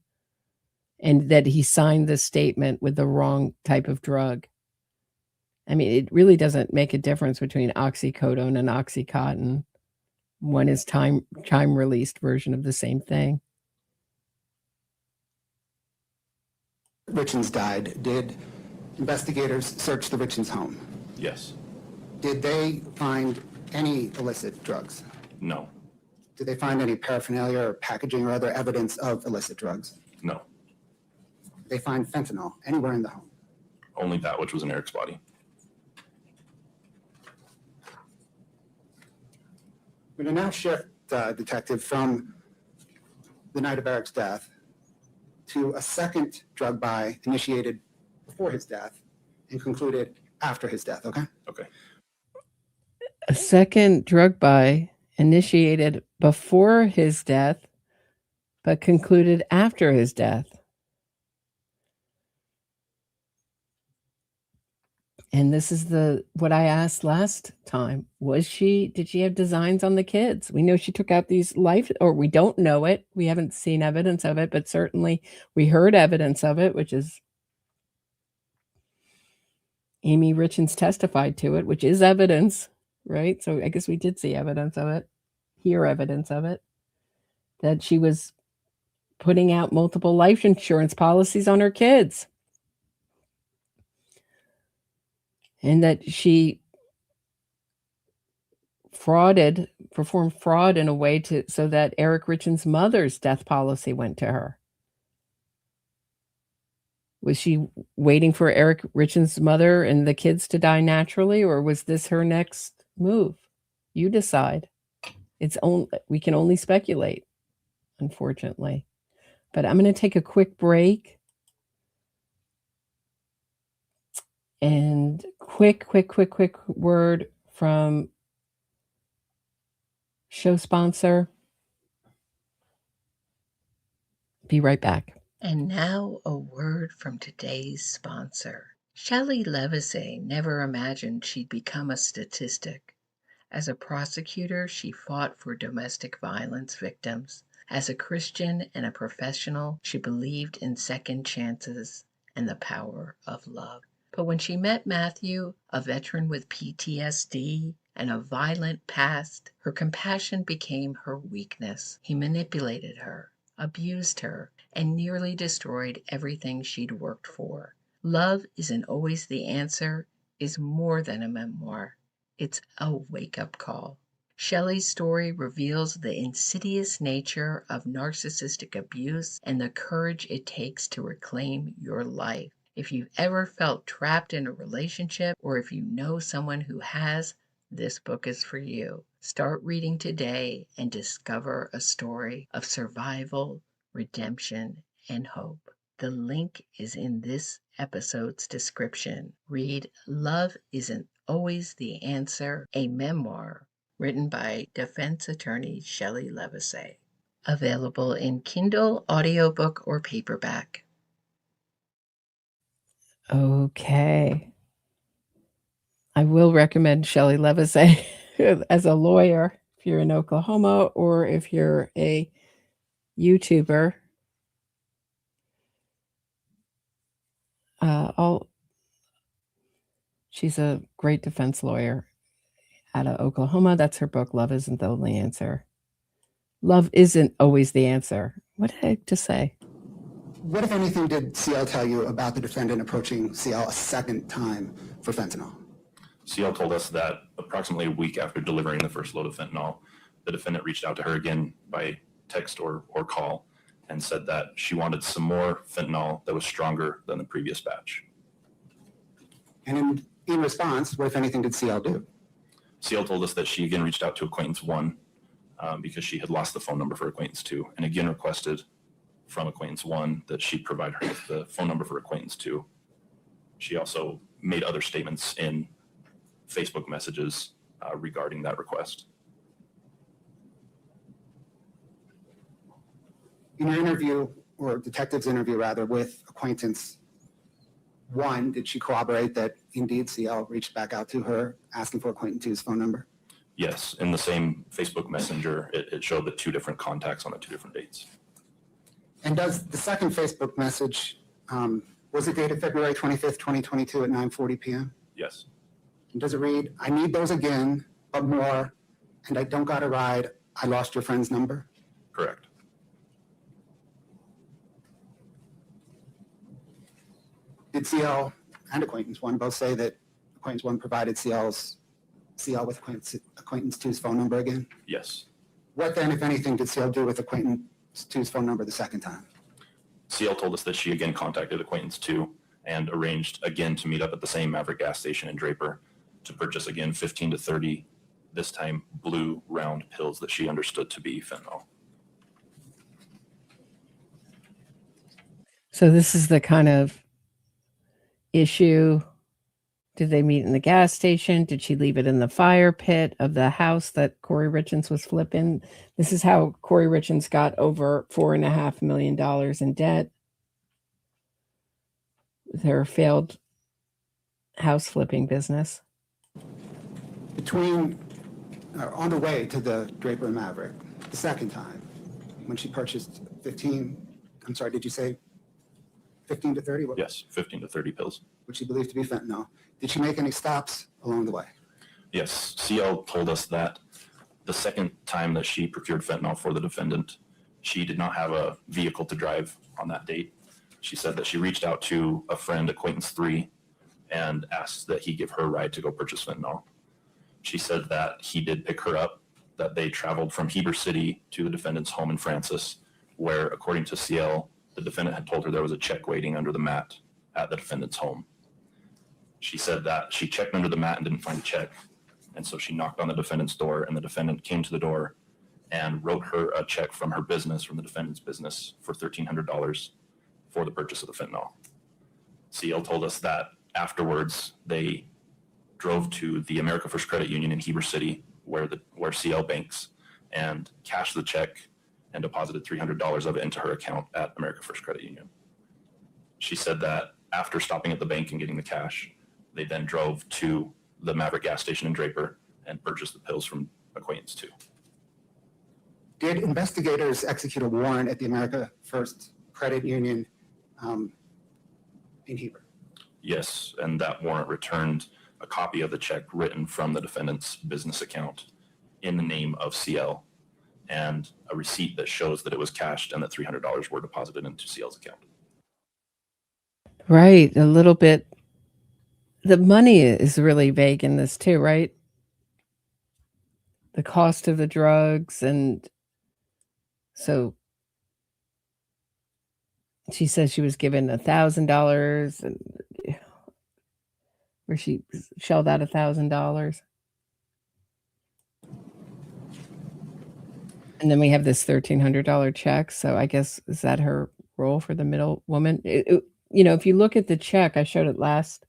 and that he signed the statement with the wrong type of drug. I mean, it really doesn't make a difference between oxycodone and Oxycontin. One is time-released version of the same thing. Richins died. Did investigators search the Richins home? Yes. Did they find any illicit drugs? No. Did they find any paraphernalia or packaging or other evidence of illicit drugs? No. Did they find fentanyl anywhere in the home? Only that which was in Eric's body. We're going to now shift, Detective, from the night of Eric's death to a second drug buy initiated before his death and concluded after his death, okay? Okay. A second drug buy initiated before his death, but concluded after his death. And this is what I asked last time. Did she have designs on the kids? We know she took out these or we don't know it. We haven't seen evidence of it, but certainly we heard evidence of it, which is Amy Richins testified to it, which is evidence, right? So I guess we did see evidence of it, hear evidence of it, that she was putting out multiple life insurance policies on her kids. And that she performed fraud in a way so that Eric Richins' mother's death policy went to her. Was she waiting for Eric Richins' mother and the kids to die naturally, or was this her next move? You decide. We can only speculate, unfortunately. But I'm going to take a quick break. And quick word from show sponsor. Be right back. And now a word from today's sponsor. Shelley Levesey never imagined she'd become a statistic. As a prosecutor, she fought for domestic violence victims. As a Christian and a professional, she believed in second chances and the power of love. But when she met Matthew, a veteran with PTSD and a violent past, her compassion became her weakness. He manipulated her, abused her, and nearly destroyed everything she'd worked for. Love Isn't Always the Answer is more than a memoir. It's a wake-up call. Shelley's story reveals the insidious nature of narcissistic abuse and the courage it takes to reclaim your life. If you've ever felt trapped in a relationship, or if you know someone who has, this book is for you. Start reading today and discover a story of survival, redemption, and hope. The link is in this episode's description. Read Love Isn't Always the Answer, a memoir written by defense attorney Shelley Levasseur. Available in Kindle, audiobook, or paperback. Okay. I will recommend Shelley Levasseur as a lawyer if you're in Oklahoma or if you're a YouTuber. She's a great defense lawyer out of Oklahoma. That's her book, Love Isn't the Only Answer. Love Isn't Always the Answer. What did I just say? What, if anything, did CL tell you about the defendant approaching CL a second time for fentanyl? CL told us that approximately a week after delivering the first load of fentanyl, the defendant reached out to her again by text or call and said that she wanted some more fentanyl that was stronger than the previous batch. And in response, what, if anything, did CL do? CL told us that she again reached out to acquaintance 1 because she had lost the phone number for acquaintance 2, and again requested from acquaintance 1 that she provide her with the phone number for acquaintance 2. She also made other statements in Facebook messages regarding that request. In your interview, or detective's interview rather, with acquaintance 1, did she corroborate that indeed CL reached back out to her asking for acquaintance 2's phone number? Yes, in the same Facebook Messenger, it showed the 2 different contacts on the 2 different dates. And does the second Facebook message, was it dated February 25th, 2022 at 9:40 p.m.? Yes. And does it read, I need those again, but more, and I don't got a ride, I lost your friend's number? Correct. Did CL and acquaintance 1 both say that acquaintance 1 provided CL with acquaintance 2's phone number again? Yes. What then, if anything, did CL do with acquaintance 2's phone number the second time? CL told us that she again contacted acquaintance 2 and arranged again to meet up at the same Maverick gas station in Draper to purchase again 15 to 30, this time blue round pills that she understood to be fentanyl. So this is the kind of issue. Did they meet in the gas station? Did she leave it in the fire pit of the house that Kouri Richins was flipping? This is how Kouri Richins got over $4.5 million in debt with her failed house flipping business. On the way to the Draper Maverick, the second time, when she purchased 15, I'm sorry, did you say 15 to 30? Yes, 15 to 30 pills. Which she believed to be fentanyl. Did she make any stops along the way? Yes, CL told us that the second time that she procured fentanyl for the defendant, she did not have a vehicle to drive on that date. She said that she reached out to a friend, acquaintance 3, and asked that he give her a ride to go purchase fentanyl. She said that he did pick her up, that they traveled from Heber City to the defendant's home in Francis, where, according to CL, the defendant had told her there was a check waiting under the mat at the defendant's home. She said that she checked under the mat and didn't find a check, and so she knocked on the defendant's door, and the defendant came to the door and wrote her a check from her business, from the defendant's business, for $1,300 for the purchase of the fentanyl. CL told us that afterwards they drove to the America First Credit Union in Heber City, where CL banks, and cashed the check and deposited $300 of it into her account at America First Credit Union. She said that after stopping at the bank and getting the cash, they then drove to the Maverick gas station in Draper and purchased the pills from acquaintance 2. Did investigators execute a warrant at the America First Credit Union in Heber? Yes, and that warrant returned a copy of the check written from the defendant's business account in the name of CL, and a receipt that shows that it was cashed and that $300 were deposited into CL's account. Right. A little bit. The money is really vague in this too, right? The cost of the drugs. And so she says she was given $1,000 and where she shelled out $1,000. And then we have this $1,300 check. So I guess, is that her role for the middle woman? If you look at the check, I showed it last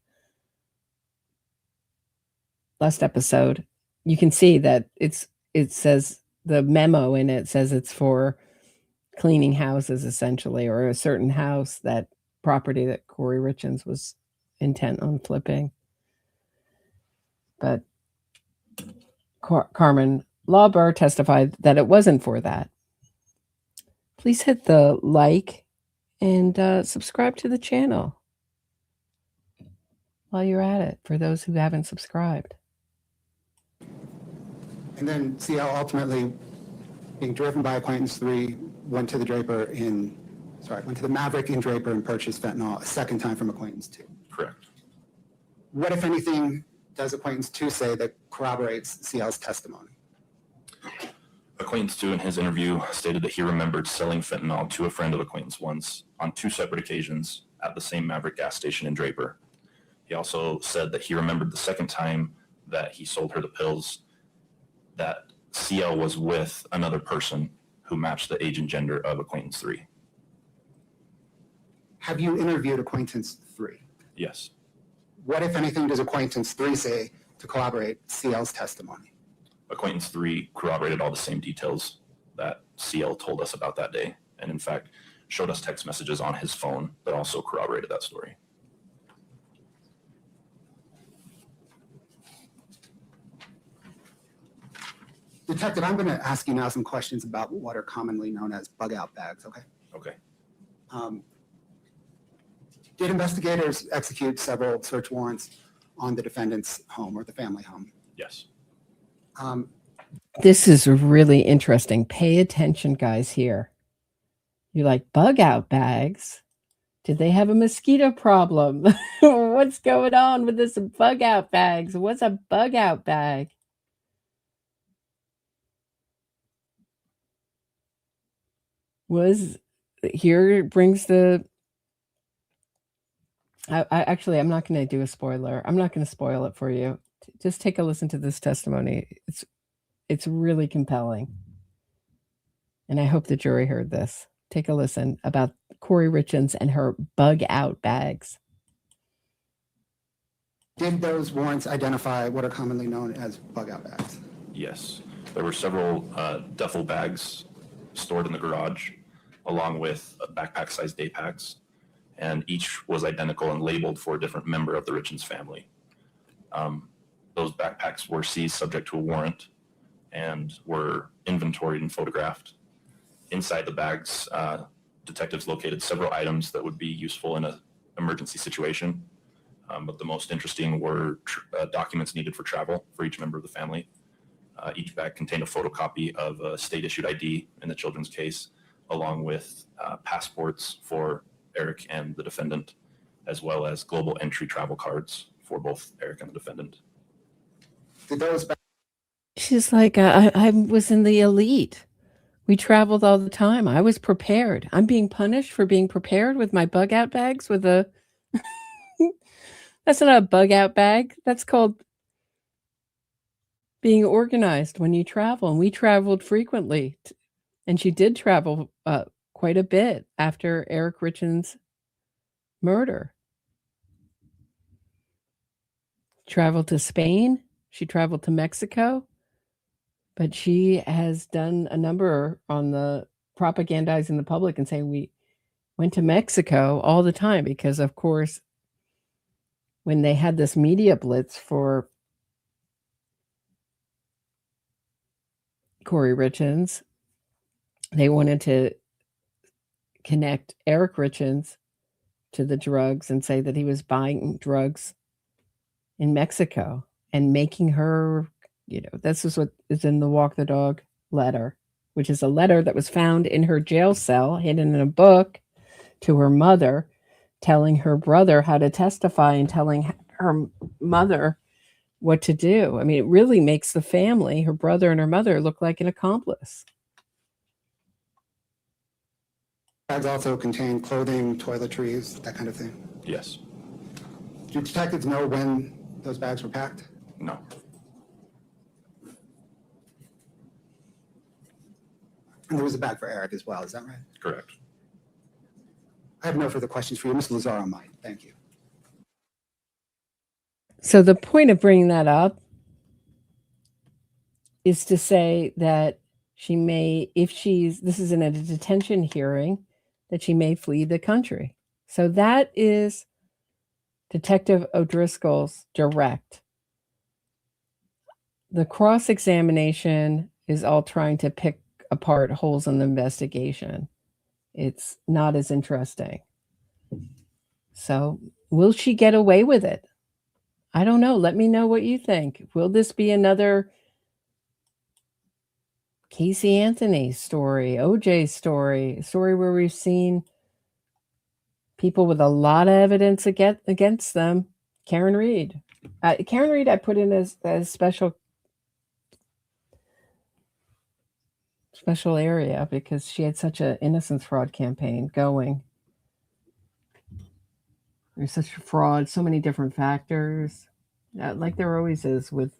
episode, you can see that it says, the memo in it says it's for cleaning houses essentially, or a certain house, that property that Kouri Richins was intent on flipping. But Carmen Lauber testified that it wasn't for that. Please hit the like and subscribe to the channel while you're at it, for those who haven't subscribed. And then CL ultimately, being driven by acquaintance 3, went to the Maverick in Draper and purchased fentanyl a second time from acquaintance 2. Correct. What, if anything, does acquaintance 2 say that corroborates CL's testimony? Acquaintance 2 in his interview stated that he remembered selling fentanyl to a friend of acquaintance 1's on 2 separate occasions at the same Maverick gas station in Draper. He also said that he remembered the second time that he sold her the pills that CL was with another person who matched the age and gender of acquaintance 3. Have you interviewed acquaintance 3? Yes. What, if anything, does acquaintance 3 say to corroborate CL's testimony? Acquaintance 3 corroborated all the same details that CL told us about that day, and in fact showed us text messages on his phone that also corroborated that story. Detective, I'm going to ask you now some questions about what are commonly known as bug-out bags, okay? Okay. Did investigators execute several search warrants on the defendant's home or the family home? Yes. This is really interesting. Pay attention, guys, here. You're like, bug-out bags? Did they have a mosquito problem? What's going on with this bug-out bags? What's a bug-out bag? Here brings the... I'm not going to do a spoiler. I'm not going to spoil it for you. Just take a listen to this testimony. It's really compelling. And I hope the jury heard this. Take a listen about Kouri Richins and her bug-out bags. Did those warrants identify what are commonly known as bug-out bags? Yes. There were several duffel bags stored in the garage, along with backpack-sized day packs, and each was identical and labeled for a different member of the Richins family. Those backpacks were seized subject to a warrant and were inventoried and photographed. Inside the bags, detectives located several items that would be useful in an emergency situation, but the most interesting were documents needed for travel for each member of the family. Each bag contained a photocopy of a state-issued ID in the children's case, along with passports for Eric and the defendant, as well as global entry travel cards for both Eric and the defendant. Did those She's like, I was in the elite. We traveled all the time. I was prepared. I'm being punished for being prepared with my bug-out bags with a... That's not a bug-out bag. That's called being organized when you travel. And we traveled frequently. And she did travel quite a bit after Eric Richins' murder. Traveled to Spain. She traveled to Mexico. But she has done a number on the propagandizing the public and saying we went to Mexico all the time because, of course, when they had this media blitz for Kouri Richins, they wanted to connect Eric Richins to the drugs and say that he was buying drugs in Mexico and making her, this is what is in the Walk the Dog letter, which is a letter that was found in her jail cell, hidden in a book to her mother, telling her brother how to testify and telling her mother what to do. I mean, it really makes the family, her brother and her mother, look like an accomplice. Bags also contain clothing, toiletries, that kind of thing. Yes. Do detectives know when those bags were packed? No. And there was a bag for Eric as well, is that right? Correct. I have no further questions for you. Mr. Lazar on mine. Thank you. So the point of bringing that up is to say that she may, if this is in a detention hearing, that she may flee the country. So that is Detective O'Driscoll's direct. The cross-examination is all trying to pick apart holes in the investigation. It's not as interesting. So will she get away with it? I don't know. Let me know what you think. Will this be another Casey Anthony story, OJ story, a story where we've seen people with a lot of evidence against them? Karen Reed. Karen Reed I put in as special area because she had such an innocence fraud campaign going. There's such fraud, so many different factors, like there always is with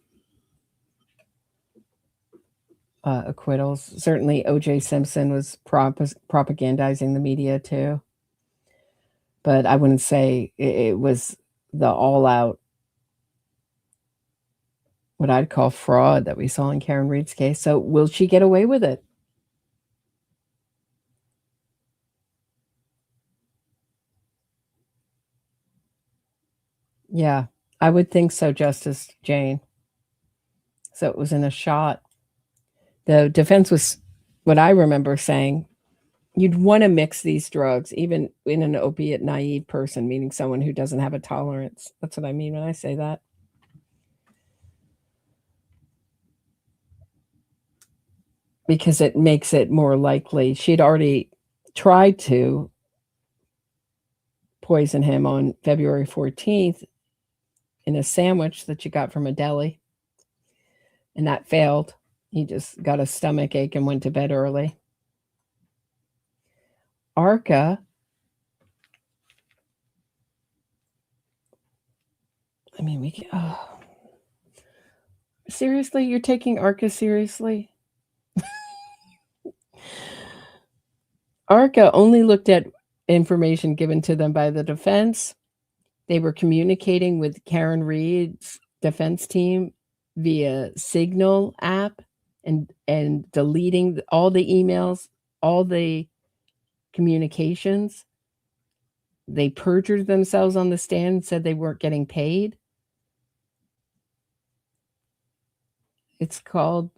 acquittals. Certainly O.J. Simpson was propagandizing the media too. But I wouldn't say it was the all-out, what I'd call fraud that we saw in Karen Reed's case. So will she get away with it? Yeah, I would think so, Justice Jane. So it was in a shot. The defense was, what I remember saying, you'd want to mix these drugs, even in an opiate naive person, meaning someone who doesn't have a tolerance. That's what I mean when I say that. Because it makes it more likely. She'd already tried to poison him on February 14th in a sandwich that she got from a deli. And that failed. He just got a stomach ache and went to bed early. Arca, I mean, seriously, you're taking Arca seriously? Arca only looked at information given to them by the defense. They were communicating with Karen Reed's defense team via Signal app and deleting all the emails, all the communications. They perjured themselves on the stand and said they weren't getting paid. It's called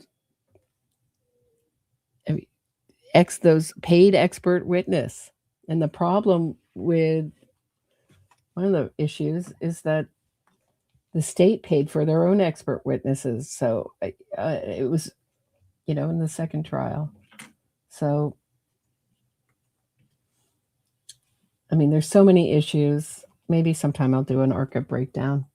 those paid expert witness. And the problem with one of the issues is that the state paid for their own expert witnesses. So it was, in the second trial. So, I mean, there's so many issues. Maybe sometime I'll do an ARCA breakdown.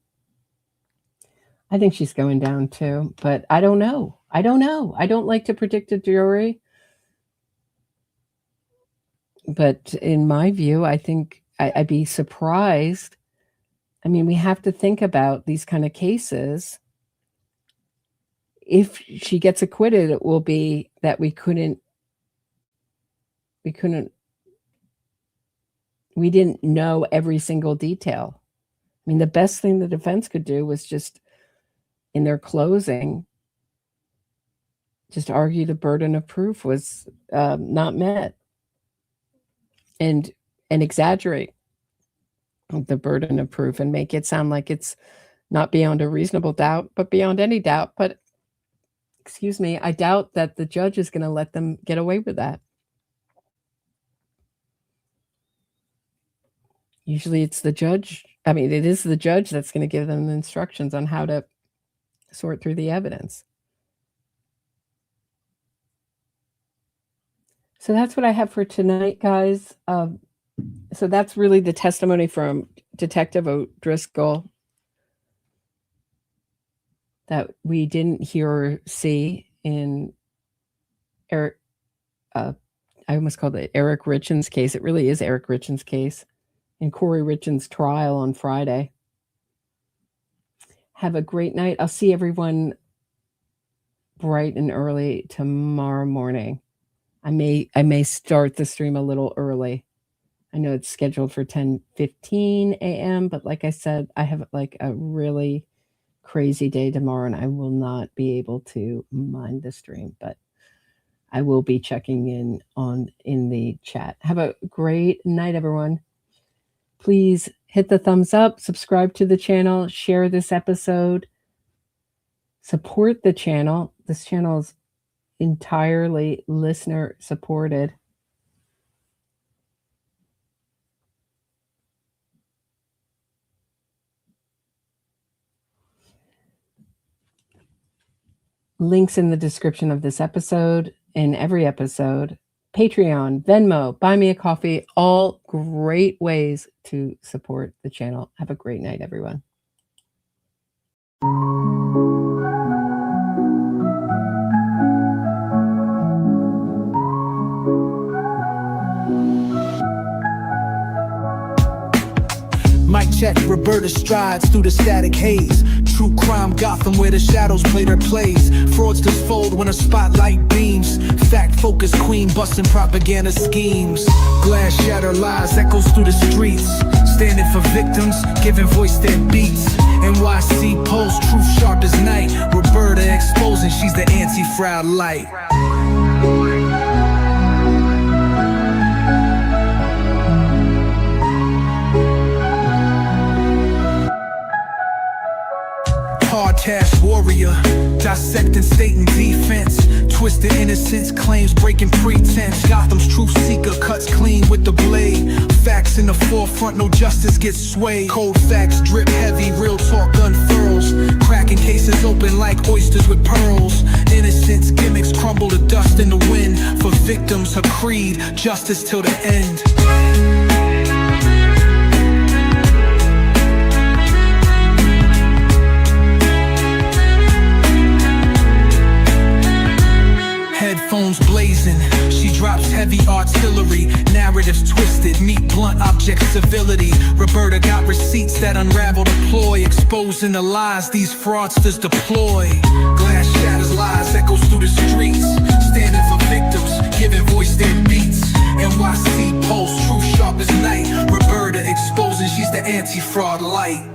I think she's going down too, but I don't know. I don't like to predict a jury. But in my view, I think I'd be surprised. I mean, we have to think about these kind of cases. If she gets acquitted, it will be that we didn't know every single detail. I mean, the best thing the defense could do was just, in their closing, just argue the burden of proof was not met, and exaggerate the burden of proof and make it sound like it's not beyond a reasonable doubt, but beyond any doubt. But, excuse me, I doubt that the judge is going to let them get away with that. Usually it's the judge. I mean, it is the judge that's going to give them the instructions on how to sort through the evidence. So that's what I have for tonight, guys. So that's really the testimony from Detective O'Driscoll that we didn't hear or see in Eric. I almost called it Eric Richins' case. It really is Eric Richins' case in Kouri Richins' trial on Friday. Have a great night. I'll see everyone bright and early tomorrow morning. I may start the stream a little early. I know it's scheduled for 10:15 a.m., but like I said, I have like a really crazy day tomorrow and I will not be able to mind the stream, but I will be checking in the chat. Have a great night, everyone. Please hit the thumbs up, subscribe to the channel, share this episode, support the channel. This channel is entirely listener supported. Links in the description of this episode, in every episode. Patreon, Venmo, Buy Me a Coffee, all great ways to support the channel. Have a great night, everyone. Mic check, Roberta strides through the static haze. True crime Gotham where the shadows play their plays. Fraudsters fold when a spotlight beams. Fact-focused queen busting propaganda schemes. Glass shatter lies, echoes through the streets. Standing for victims, giving voice their beats. NYC Pulse, truth sharp as night. Roberta exposing, she's the anti-fraud light. Hard task warrior, dissecting state and defense. Twisted innocence, claims breaking pretense. Gotham's truth seeker cuts clean with the blade. Facts in the forefront, no justice gets swayed. Cold facts drip heavy, real talk unfurls. Cracking cases open like oysters with pearls. Innocence gimmicks crumble to dust in the wind. For victims, her creed, justice till the end. Headphones blazing, she drops heavy artillery. Narratives twisted, meet blunt object civility. Roberta got receipts that unravel the ploy. Exposing the lies these fraudsters deploy. Glass shatters lies, echoes through the streets. Standing for victims, giving voice their beats. NYC Pulse, truth sharp as night. Roberta exposing, she's the anti-fraud light.